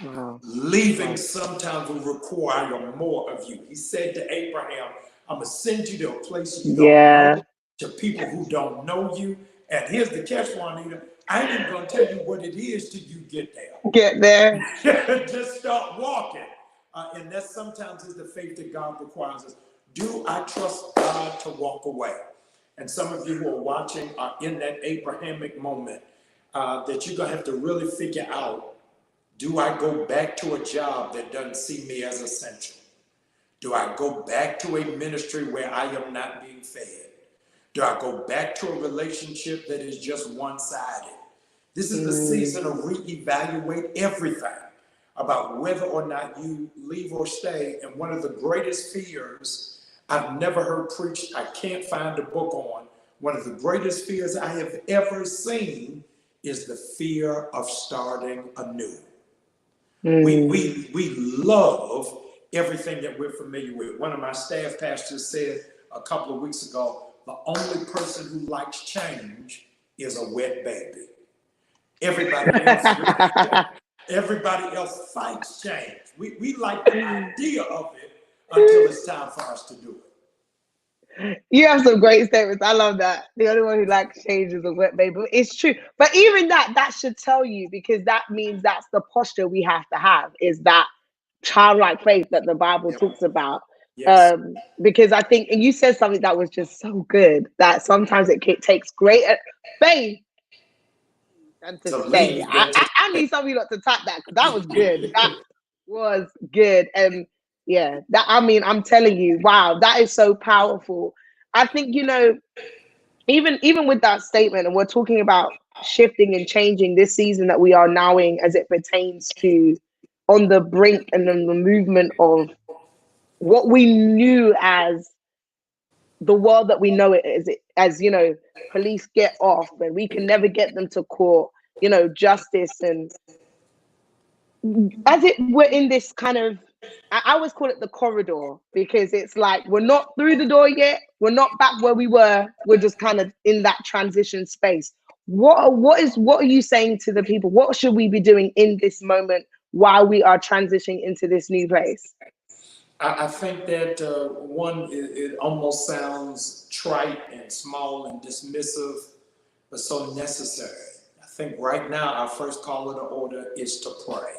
Wow. Leaving sometimes will require more of you. He said to Abraham, I'm going to send you to a place you don't know, to people who don't know you. And here's the catch, Juanita. I ain't even going to tell you what it is till you get there. Get there. Just start walking. And that sometimes is the faith that God requires us. Do I trust God to walk away? And some of you who are watching are in that Abrahamic moment that you're going to have to really figure out, do I go back to a job that doesn't see me as essential? Do I go back to a ministry where I am not being fed? Do I go back to a relationship that is just one-sided? This is the season to reevaluate everything about whether or not you leave or stay. And one of the greatest fears I've never heard preached, I can't find a book on, one of the greatest fears I have ever seen is the fear of starting anew. We love everything that we're familiar with. One of my staff pastors said a couple of weeks ago, the only person who likes change is a wet baby. Everybody else, everybody else fights change. We like the idea of it until it's time for us to do it. You have some great statements. I love that. The only one who likes change is a wet baby. It's true. But even that should tell you, because that means that's the posture we have to have, is that childlike faith that the Bible Yep. talks about. Yes. Because I think, and you said something that was just so good, that sometimes it takes greater faith than to say. Leave than to I need some of you lot to tap that, because that was good. That was good. And yeah, that, I mean, I'm telling you, wow, that is so powerful. I think, even with that statement, and we're talking about shifting and changing this season that we are now in, as it pertains to on the brink and then the movement of what we knew as the world that we know it as police get off and we can never get them to court, justice, and as it we're in this kind of, I always call it the corridor, because it's like we're not through the door yet, we're not back where we were, we're just kind of in that transition space. What are you saying to the people? What should we be doing in this moment while we are transitioning into this new place? I think that it almost sounds trite and small and dismissive, but so necessary. I think right now our first call of the order is to pray.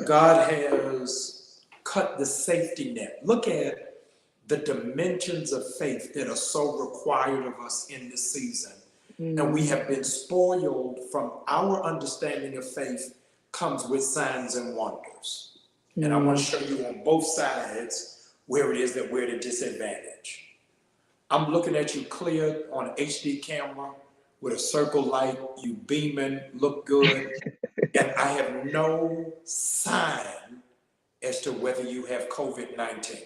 God has cut the safety net. Look at the dimensions of faith that are so required of us in this season. And we have been spoiled from our understanding of faith comes with signs and wonders. And I want to show you on both sides where it is that we're at a disadvantage. I'm looking at you clear on an HD camera with a circle light, you beaming, look good. And I have no sign as to whether you have COVID-19.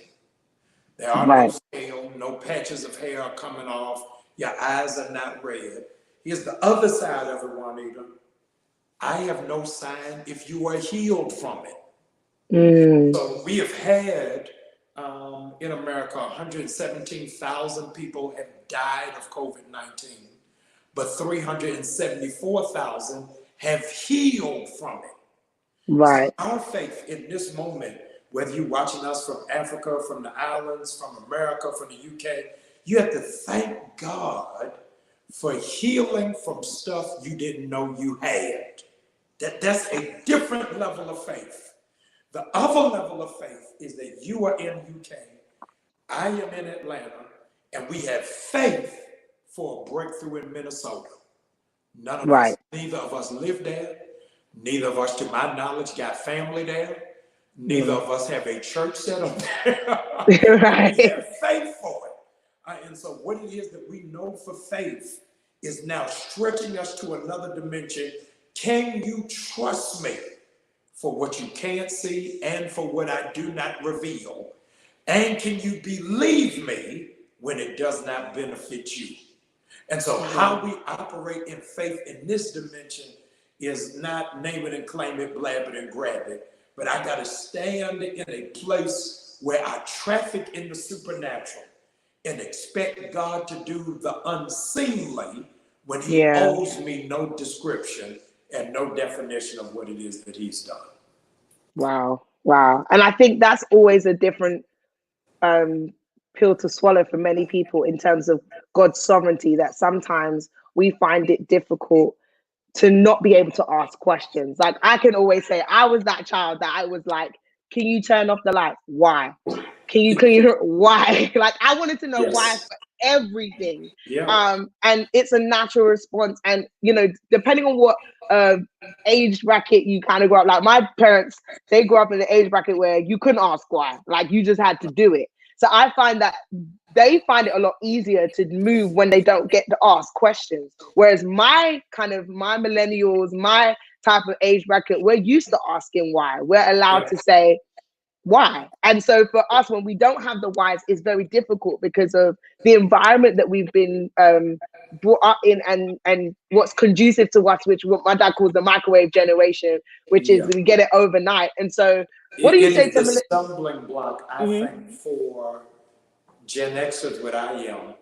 There are no scale, no patches of hair are coming off. Your eyes are not red. Here's the other side of it, Juanita. I have no sign if you are healed from it. So we have had, in America, 117,000 people have died of COVID-19, but 374,000 have healed from it. Right. So our faith in this moment, whether you're watching us from Africa, from the islands, from America, from the UK, you have to thank God for healing from stuff you didn't know you had. That's a different level of faith. The other level of faith is that you are in UK, I am in Atlanta, and we have faith for a breakthrough in Minnesota. None of us, neither of us live there. Neither of us, to my knowledge, got family there. Neither of us have a church set up there. We have faith for it. And so what it is that we know for faith is now stretching us to another dimension. Can you trust me for what you can't see and for what I do not reveal? And can you believe me when it does not benefit you? And so how we operate in faith in this dimension is not name it and claim it, blab it and grab it. But I got to stand in a place where I traffic in the supernatural and expect God to do the unseemly when he owes me no description and no definition of what it is that he's done. Wow. And I think that's always a different pill to swallow for many people in terms of God's sovereignty, that sometimes we find it difficult to not be able to ask questions. Like I can always say, I was that child that I was like, can you turn off the light? Why? Can you clean it? Why? Like I wanted to know why for everything. And it's a natural response. And, depending on what age bracket you kind of grow up, like my parents, they grew up in the age bracket where you couldn't ask why, like you just had to do it. So I find that they find it a lot easier to move when they don't get to ask questions. Whereas my millennials, my type of age bracket, we're used to asking why. We're allowed to say why. And so for us, when we don't have the whys, it's very difficult because of the environment that we've been brought up in and what's conducive to us, which what my dad calls the microwave generation, which is we get it overnight. And so what do you say to the stumbling block, I think, for Gen Xers, what I am,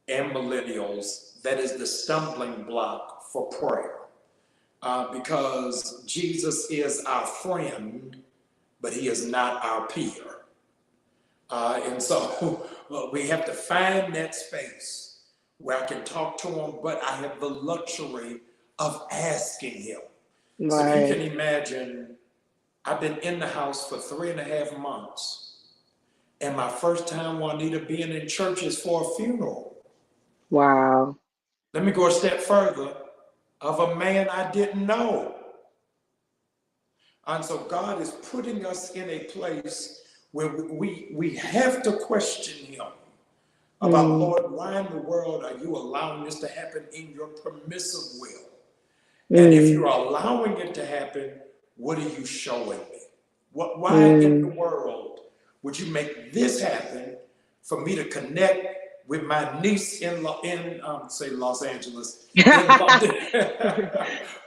and millennials, that is the stumbling block for prayer. Because Jesus is our friend, but he is not our peer. And so we have to find that space where I can talk to him, but I have the luxury of asking him. So if you can imagine, I've been in the house for 3.5 months. And my first time, Juanita, being in church is for a funeral. Wow. Let me go a step further, of a man I didn't know. And so God is putting us in a place where we have to question him about, Lord, why in the world are you allowing this to happen in your permissive will? And if you're allowing it to happen, what are you showing me? Why in the world would you make this happen for me to connect with my niece in say Los Angeles,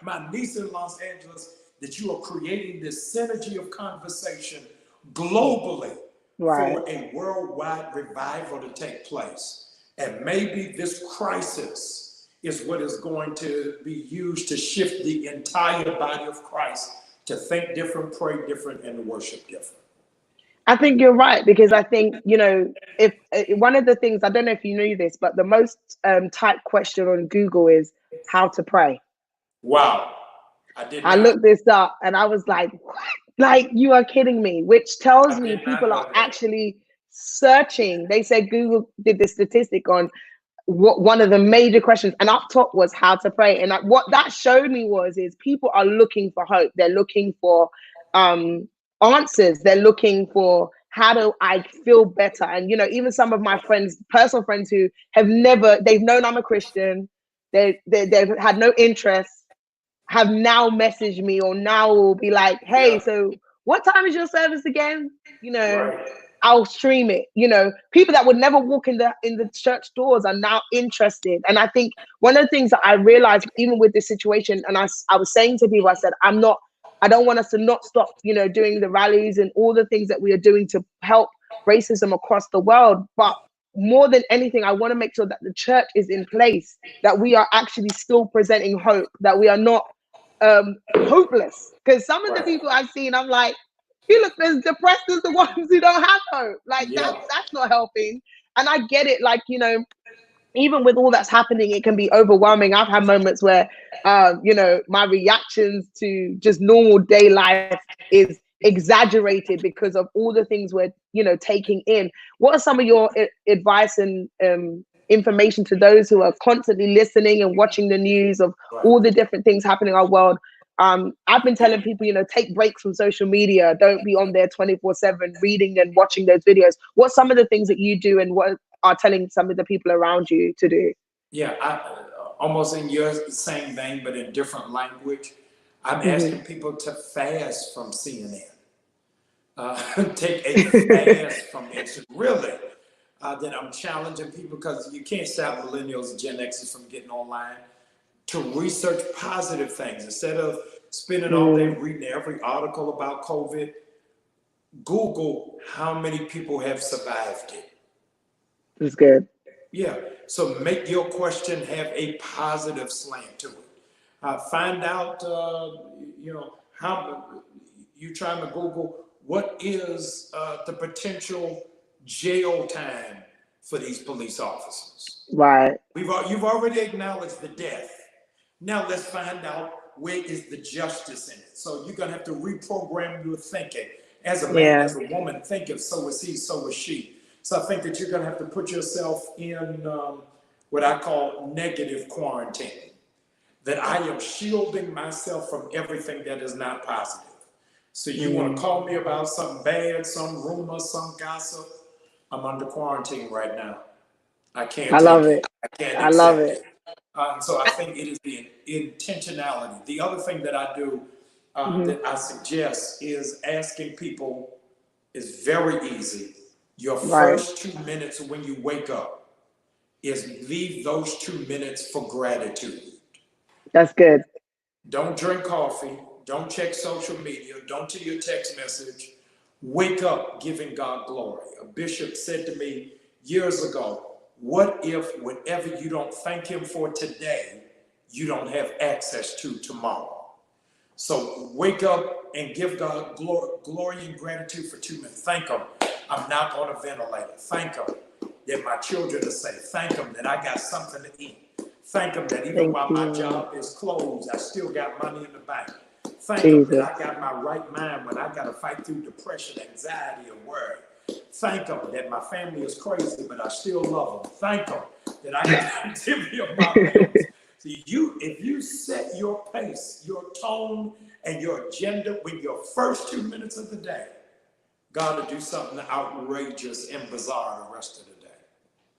my niece in Los Angeles, that you are creating this synergy of conversation globally for a worldwide revival to take place. And maybe this crisis is what is going to be used to shift the entire body of Christ to think different, pray different, and to worship different. I think you're right, because I think, if one of the things, I don't know if you knew this, but the most typed question on Google is how to pray. Wow. I looked this up and I was like, what? Like, you are kidding me, which tells me people are actually searching. They said Google did the statistic on what one of the major questions, and up top was how to pray. And what that showed me is people are looking for hope. They're looking for answers. They're looking for, how do I feel better? And even some of my friends, personal friends, who they've known I'm a Christian, they've had no interest, have now messaged me, or now will be like, hey, so what time is your service again? I'll stream it. People that would never walk in the church doors are now interested. And I think one of the things that I realized, even with this situation, and I was saying to people, I said, I don't want us to not stop, doing the rallies and all the things that we are doing to help racism across the world. But more than anything, I want to make sure that the church is in place, that we are actually still presenting hope, that we are not hopeless. Because some of the people I've seen, I'm like, you look as depressed as the ones who don't have hope. Like, that's not helping. And I get it. Like, even with all that's happening, it can be overwhelming. I've had moments where, my reactions to just normal day life is exaggerated because of all the things we're, taking in. What are some of your advice and information to those who are constantly listening and watching the news of all the different things happening in our world? I've been telling people, take breaks from social media. Don't be on there 24/7 reading and watching those videos. What's some of the things that you do, and what are telling some of the people around you to do? Yeah, almost in your same vein, but in different language. I'm asking people to fast from CNN. Take a fast from Instagram. Really. Then I'm challenging people, because you can't stop millennials and Gen Xers from getting online, to research positive things. Instead of spending all day reading every article about COVID, Google how many people have survived it. It's good. Yeah. So make your question have a positive slant to it. Find out, how you trying to Google what is the potential jail time for these police officers. Right. You've already acknowledged the death. Now let's find out, where is the justice in it. So you're gonna have to reprogram your thinking. As a man, as a woman, thinketh, so is he, so is she. So I think that you're gonna have to put yourself in what I call negative quarantine. That I am shielding myself from everything that is not positive. So you want to call me about something bad, some rumor, some gossip, I'm under quarantine right now. I can't take it. I can't accept it. So I think it is the intentionality. The other thing that I do, that I suggest, is asking people, is very easy. Your first 2 minutes when you wake up is leave those 2 minutes for gratitude. That's good. Don't drink coffee. Don't check social media. Don't do your text message. Wake up giving God glory. A bishop said to me years ago, What if whatever you don't thank him for today, you don't have access to tomorrow? So wake up and give God glory and gratitude for 2 minutes. Thank him I'm not on a ventilator. Thank him that my children are safe. Thank him that I got something to eat. Thank him that even Thank while you, my Lord. job is closed, I still got money in the bank. Thank him Jesus. that I got my right mind when I got to fight through depression, anxiety, and worry. Thank him that my family is crazy, but I still love them. Thank him that I got activity of my limbs. See, if you set your pace, your tone, and your agenda with your first 2 minutes of the day, God will do something outrageous and bizarre the rest of the day.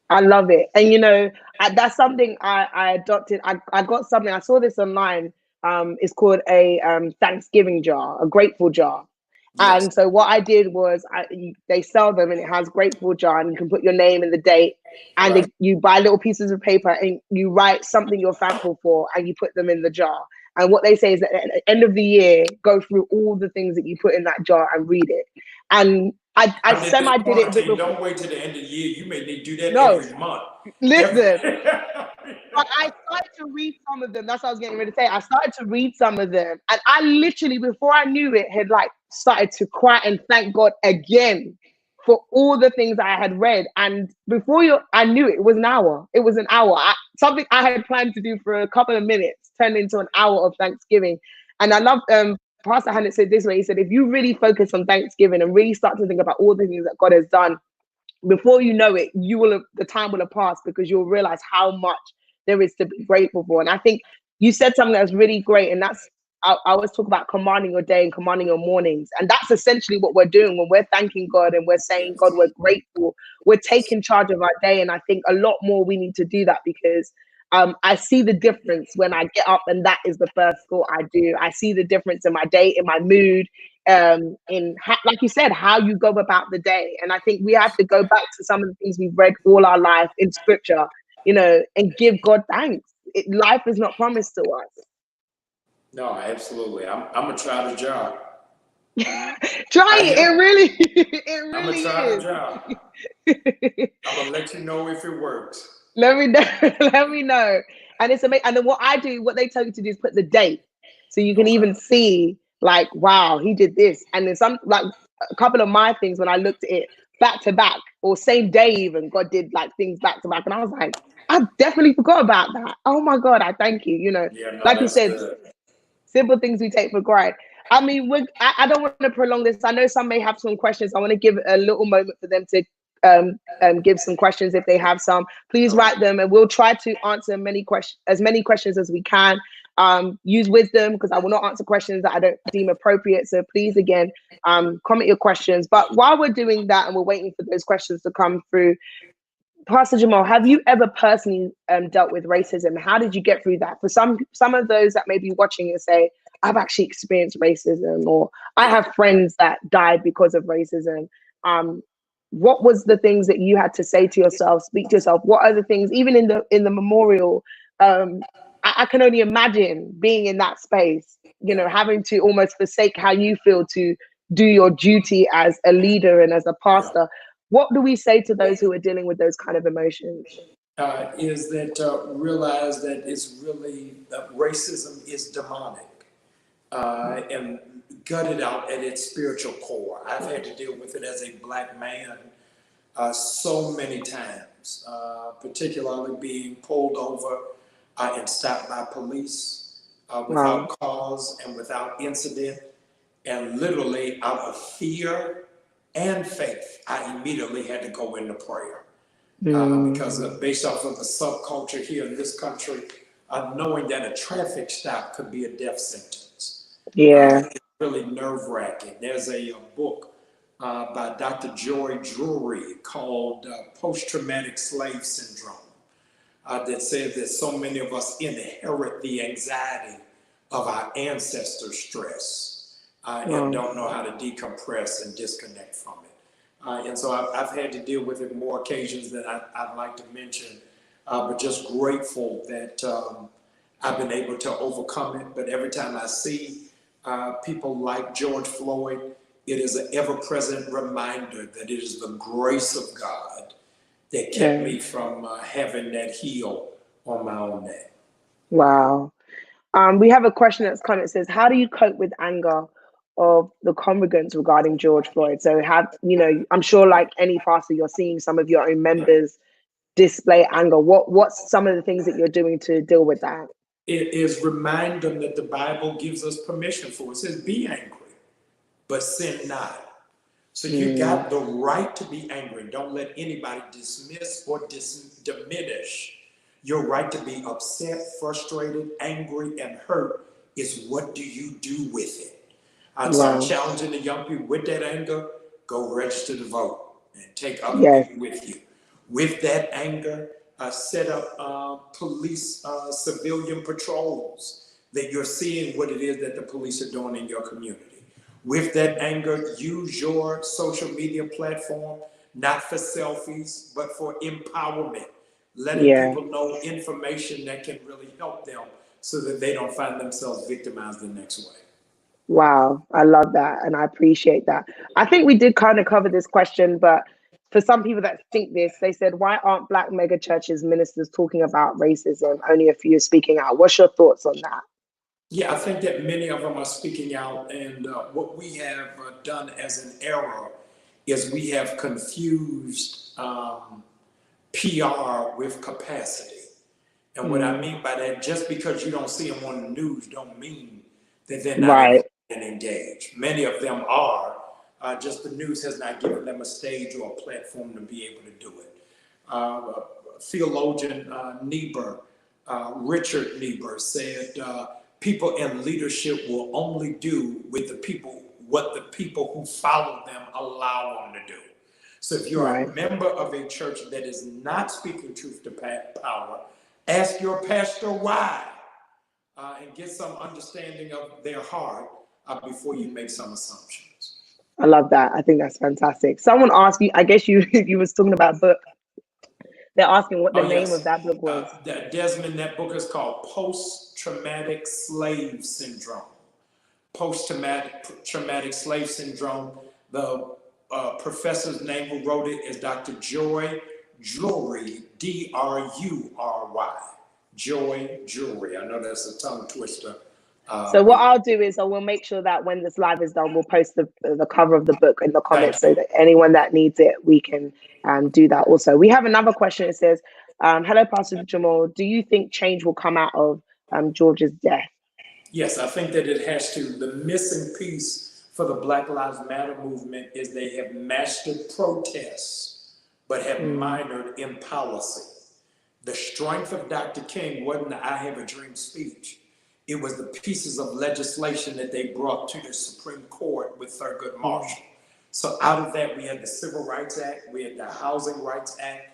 I love it. And that's something I adopted. I got something, I saw this online. It's called a Thanksgiving jar, a grateful jar. Yes. And so what I did was they sell them and it has grateful jar and you can put your name and the date and Right. you buy little pieces of paper and you write something you're thankful for and you put them in the jar. And what they say is that at the end of the year, go through all the things that you put in that jar and read it. And I But in this semi did it a bit quarantine, before. don't wait till the end of the year. You may need to do that No, every month. listen. But I started to read some of them. That's what I was getting ready to say. I started to read some of them, and I literally, before I knew it, had like started to cry and thank God again for all the things I had read. And I knew it was an hour. It was an hour. Something I had planned to do for a couple of minutes turned into an hour of Thanksgiving. And I love Pastor Hannah said this way. He said, if you really focus on Thanksgiving and really start to think about all the things that God has done, before you know it, the time will have passed because you'll realize how much there is to be grateful for. And I think you said something that's really great, and that's I always talk about commanding your day and commanding your mornings, and that's essentially what we're doing when we're thanking God and we're saying, God, we're grateful. We're taking charge of our day, and I think a lot more we need to do that because I see the difference when I get up, and that is the first thought I do. I see the difference in my day, in my mood, like you said, how you go about the day. And I think we have to go back to some of the things we've read all our life in scripture, and give God thanks. Life is not promised to us. No, absolutely. I'm gonna try the job. Try it. It really, I'm gonna try is. the job. I'm gonna let you know if it works. Let me know. Let me know. And it's amazing. And then what they tell you to do is put the date, so you can even see, like, wow, he did this. And then like a couple of my things when I looked at it back to back or same day, even God did like things back to back, and I was like, I definitely forgot about that. Oh my God, I thank you. Yeah, no, Like you that's said, good. simple things we take for granted. I mean, I don't want to prolong this. I know some may have some questions. I want to give a little moment for them to give some questions if they have some. Please All right. write them, and we'll try to answer as many questions as we can. Use wisdom, because I will not answer questions that I don't deem appropriate. So please, again, comment your questions. But while we're doing that and we're waiting for those questions to come through, Pastor Jamal, have you ever personally dealt with racism? How did you get through that? For some of those that may be watching and say, I've actually experienced racism, or I have friends that died because of racism. What was the things that you had to say to yourself, speak to yourself? What are the things, even in the memorial? I can only imagine being in that space, having to almost forsake how you feel to do your duty as a leader and as a pastor. What do we say to those who are dealing with those kind of emotions? Is that realize that it's really racism is demonic and gut it out at its spiritual core. I've had to deal with it as a Black man so many times, particularly being pulled over and stopped by police without Wow. cause and without incident, and literally out of fear and faith, I immediately had to go into prayer. Because based off of the subculture here in this country, knowing that a traffic stop could be a death sentence. Yeah. It's really nerve-wracking. There's a book by Dr. Joy Drury called Post-Traumatic Slave Syndrome that says that so many of us inherit the anxiety of our ancestors' stress and don't know how to decompress and disconnect from it. And so I've had to deal with it more occasions than I'd like to mention, but just grateful that I've been able to overcome it. But every time I see people like George Floyd, it is an ever-present reminder that it is the grace of God that kept me from having that heel on my own neck. Wow. We have a question that's come. It says, "How do you cope with anger of the congregants regarding George Floyd?" So, I'm sure, like any pastor, you're seeing some of your own members display anger. What's some of the things that you're doing to deal with that? It is remind them that the Bible gives us permission for. It says, "Be angry, but sin not." So you got the right to be angry. Don't let anybody dismiss or diminish your right to be upset, frustrated, angry, and hurt. Is what do you do with it? And so I'm challenging the young people with that anger, go register to vote and take other people with you. With that anger, set up police civilian patrols that you're seeing what it is that the police are doing in your community. With that anger, use your social media platform, not for selfies, but for empowerment, letting people know information that can really help them so that they don't find themselves victimized the next way. Wow, I love that, and I appreciate that. I think we did kind of cover this question, but for some people that think this, they said, "Why aren't Black mega churches ministers talking about racism? Only a few speaking out." What's your thoughts on that? Yeah, I think that many of them are speaking out, and what we have done as an error is we have confused PR with capacity. And what I mean by that, just because you don't see them on the news don't mean that they're not involved and engaged. Many of them are, just the news has not given them a stage or a platform to be able to do it. Theologian Richard Niebuhr said, people in leadership will only do with the people what the people who follow them allow them to do. So if you're a member of a church that is not speaking truth to power, ask your pastor why, and get some understanding of their heart before you make some assumptions. I love that. I think that's fantastic. Someone asked you, I guess you you was talking about book. They're asking what the name of that book was. Desmond, that book is called Post-Traumatic Slave Syndrome. Post-traumatic slave syndrome. The professor's name who wrote it is Dr. Joy Drury, Drury. Joy Drury. I know that's a tongue twister. So what I'll do is I will make sure that when this live is done, we'll post the cover of the book in the comments so that anyone that needs it, we can do that also. We have another question. It says, hello, Pastor Jamal. Do you think change will come out of George's death? Yes, I think that it has to. The missing piece for the Black Lives Matter movement is they have mastered protests, but have minored in policy. The strength of Dr. King wasn't the I Have a Dream speech. It was the pieces of legislation that they brought to the Supreme Court with Thurgood Marshall. So out of that, we had the Civil Rights Act, we had the Housing Rights Act,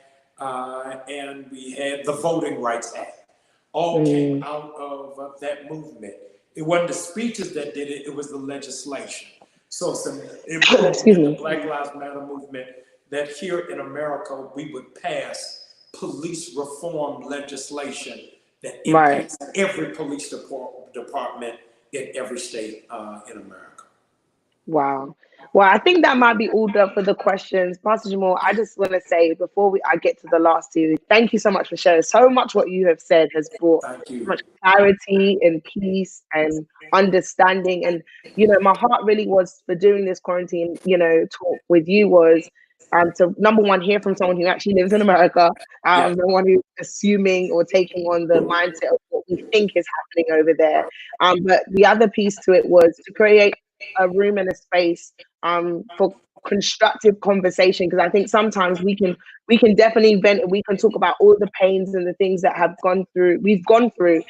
and we had the Voting Rights Act. All came out of that movement. It wasn't the speeches that did it, it was the legislation. So it's important in the Black Lives Matter movement that here in America, we would pass police reform legislation that impacts every police department in every state in America. Wow. Well, I think that might be all done for the questions. Pastor Jamal, I just want to say before I get to the last two, thank you so much for sharing. So much what you have said has brought so much clarity and peace and understanding. And, my heart really was for doing this quarantine, talk with you was to, number one, hear from someone who actually lives in America, the one who's assuming or taking on the mindset of what we think is happening over there. But the other piece to it was to create a room and a space for constructive conversation, because I think sometimes we can definitely vent and we can talk about all the pains and the things that we've gone through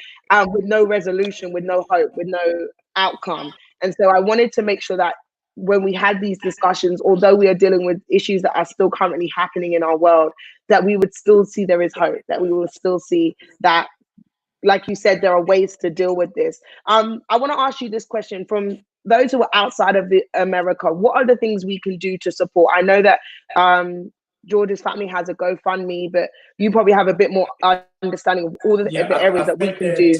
with no resolution, with no hope, with no outcome. And so I wanted to make sure that when we had these discussions, although we are dealing with issues that are still currently happening in our world, that we would still see there is hope, that we will still see that, like you said, there are ways to deal with this. I want to ask you this question from those who are outside of America. What are the things we can do to support? I know that George's family has a GoFundMe, but you probably have a bit more understanding of all the areas that we can do.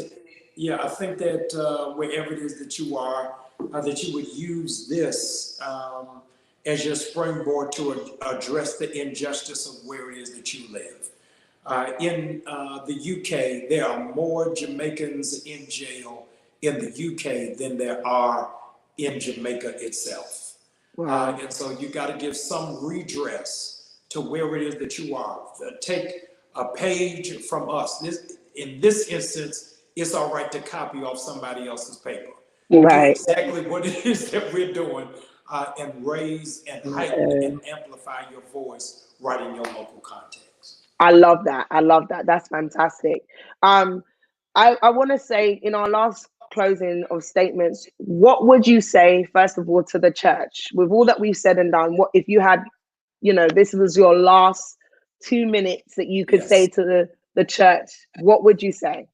Yeah, I think that wherever it is that you are, that you would use this as your springboard to address the injustice of where it is that you live. In the UK, there are more Jamaicans in jail in the UK than there are in Jamaica itself. Wow. And so you got to give some redress to where it is that you are. Take a page from us. In this instance, it's all right to copy off somebody else's paper. Do Right. exactly what it is that we're doing and raise and heighten and amplify your voice right in your local context. I love that. I love that. That's fantastic. I want to say in our last closing of statements, what would you say, first of all, to the church with all that we've said and done? What if you had, this was your last 2 minutes that you could say Yes. to the church? What would you say?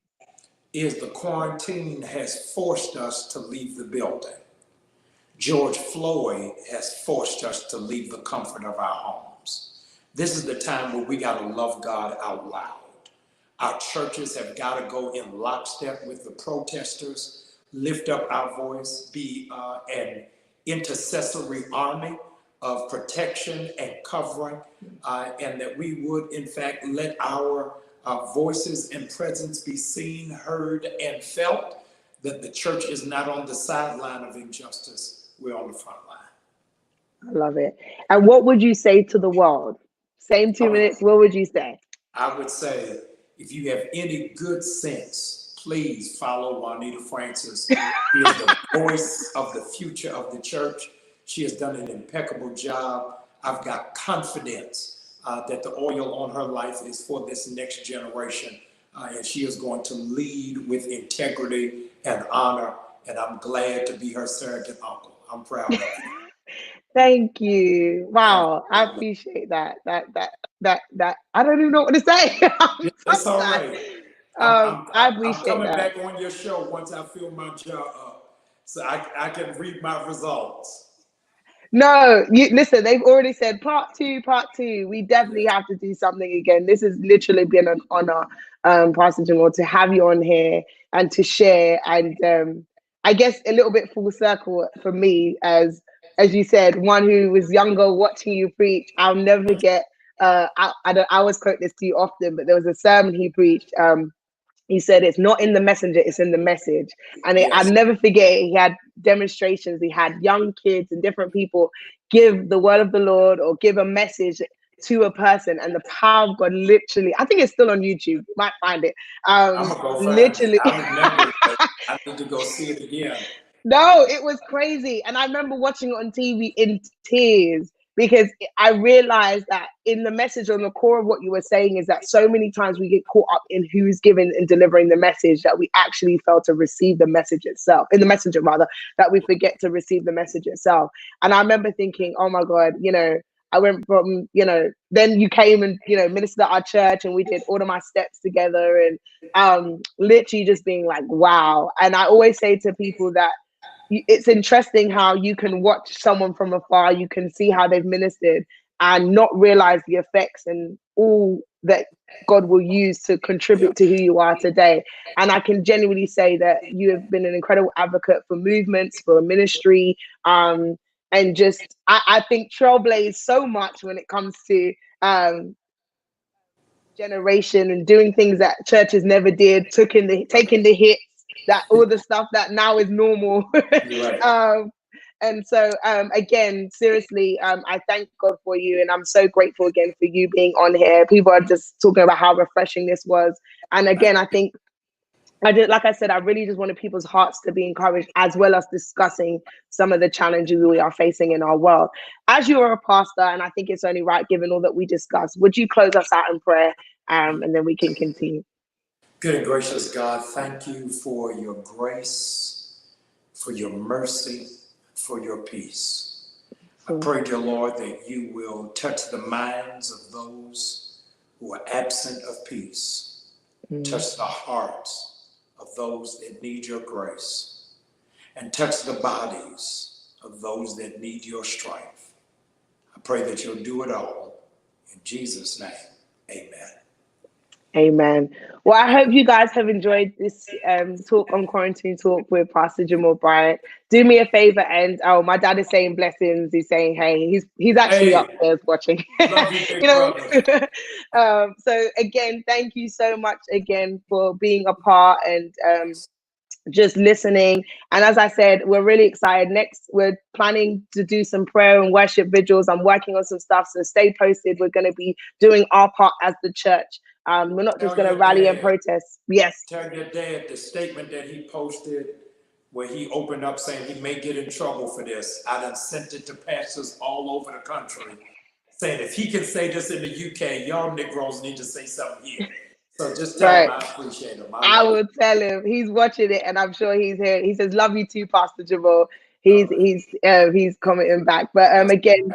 Is the quarantine has forced us to leave the building. George Floyd has forced us to leave the comfort of our homes. This is the time where we got to love God out loud. Our churches have got to go in lockstep with the protesters, lift up our voice, be an intercessory army of protection and covering, and that we would, in fact, let our voices and presence be seen, heard, and felt, that the church is not on the sideline of injustice, we're on the front line. I love it. And what would you say to the world? Same 2 minutes, what would you say? I would say, if you have any good sense, please follow Juanita Francis. She is the voice of the future of the church. She has done an impeccable job. I've got confidence that the oil on her life is for this next generation. And she is going to lead with integrity and honor. And I'm glad to be her surrogate uncle. I'm proud of her. Thank you. Wow, I Absolutely. appreciate that. That. I don't even know what to say. I'm It's all tongue-tied. right. I'm, I I'm, I'm appreciate coming that. back on your show once I fill my jaw up, so I can read my results. No, you listen, they've already said part two, part two. We definitely have to do something again. This has literally been an honor, Pastor Jamal, to have you on here and to share. And I guess a little bit full circle for me, as you said, one who was younger watching you preach. I'll never forget. I always quote this to you often, but there was a sermon he preached. He said it's not in the messenger, it's in the message. And I'll Yes. never forget it. He had demonstrations, he had young kids and different people give the word of the Lord or give a message to a person, and the power of God literally, I think it's still on YouTube, you might find it. I'm gonna go find it. Literally. I remember it, but I need to go see it again. No, it was crazy. And I remember watching it on TV in tears because I realized that in the message, on the core of what you were saying, is that so many times we get caught up in who's giving and delivering the message that we actually fail to receive the message itself, in the messenger rather, that we forget to receive the message itself. And I remember thinking, oh my God, I went from, then you came and, ministered at our church and we did all of my steps together, and literally just being like, wow. And I always say to people that it's interesting how you can watch someone from afar, you can see how they've ministered and not realize the effects and all that God will use to Yeah. contribute to who you are today. And I can genuinely say that you have been an incredible advocate for movements, for ministry, and just I think trailblaze so much when it comes to generation and doing things that churches never did, taking the hits, that all the stuff that now is normal. You're right. And so again, seriously, I thank God for you, and I'm so grateful again for you being on here. People are just talking about how refreshing this was. And again, I think like I said, I really just wanted people's hearts to be encouraged, as well as discussing some of the challenges we are facing in our world. As you are a pastor, and I think it's only right, given all that we discussed, would you close us out in prayer, and then we can continue? Good and gracious God, thank you for your grace, for your mercy, for your peace. I pray, dear Lord, that you will touch the minds of those who are absent of peace. Touch the hearts of those that need your grace, and touch the bodies of those that need your strength. I pray that you'll do it all. In Jesus' name, amen. Amen. Well, I hope you guys have enjoyed this talk on Quarantine Talk with Pastor Jamal Bryant. Do me a favor, and oh, my dad is saying blessings. He's saying, hey, he's actually Hey, upstairs watching. love you, you big know. brother. So again, thank you so much again for being a part and just listening. And as I said, we're really excited. Next, we're planning to do some prayer and worship vigils. I'm working on some stuff, so stay posted. We're going to be doing our part as the church. We're not just Tell going to your rally and dad, protest. Yes. tell your dad the statement that he posted where he opened up saying he may get in trouble for this. I done sent it to pastors all over the country saying if he can say this in the UK, y'all Negroes need to say something here. So just tell him Right. I appreciate him. I I love him. will tell him. He's watching it, and I'm sure he's here. He says, "Love you too, Pastor Jamal." All right. He's commenting back. But Yes. again,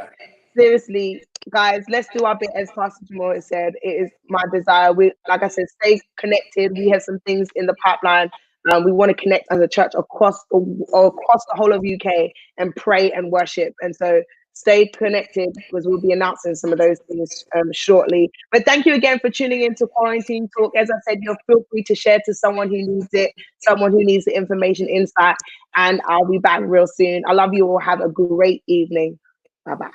seriously, guys, let's do our bit. As Pastor Jamal has said, it is my desire. We, like I said, stay connected. We have some things in the pipeline. We want to connect as a church across the whole of UK and pray and worship. And so stay connected because we'll be announcing some of those things shortly. But thank you again for tuning in to Quarantine Talk. As I said, you'll feel free to share to someone who needs it, someone who needs the information, insight. And I'll be back real soon. I love you all. Have a great evening. Bye bye.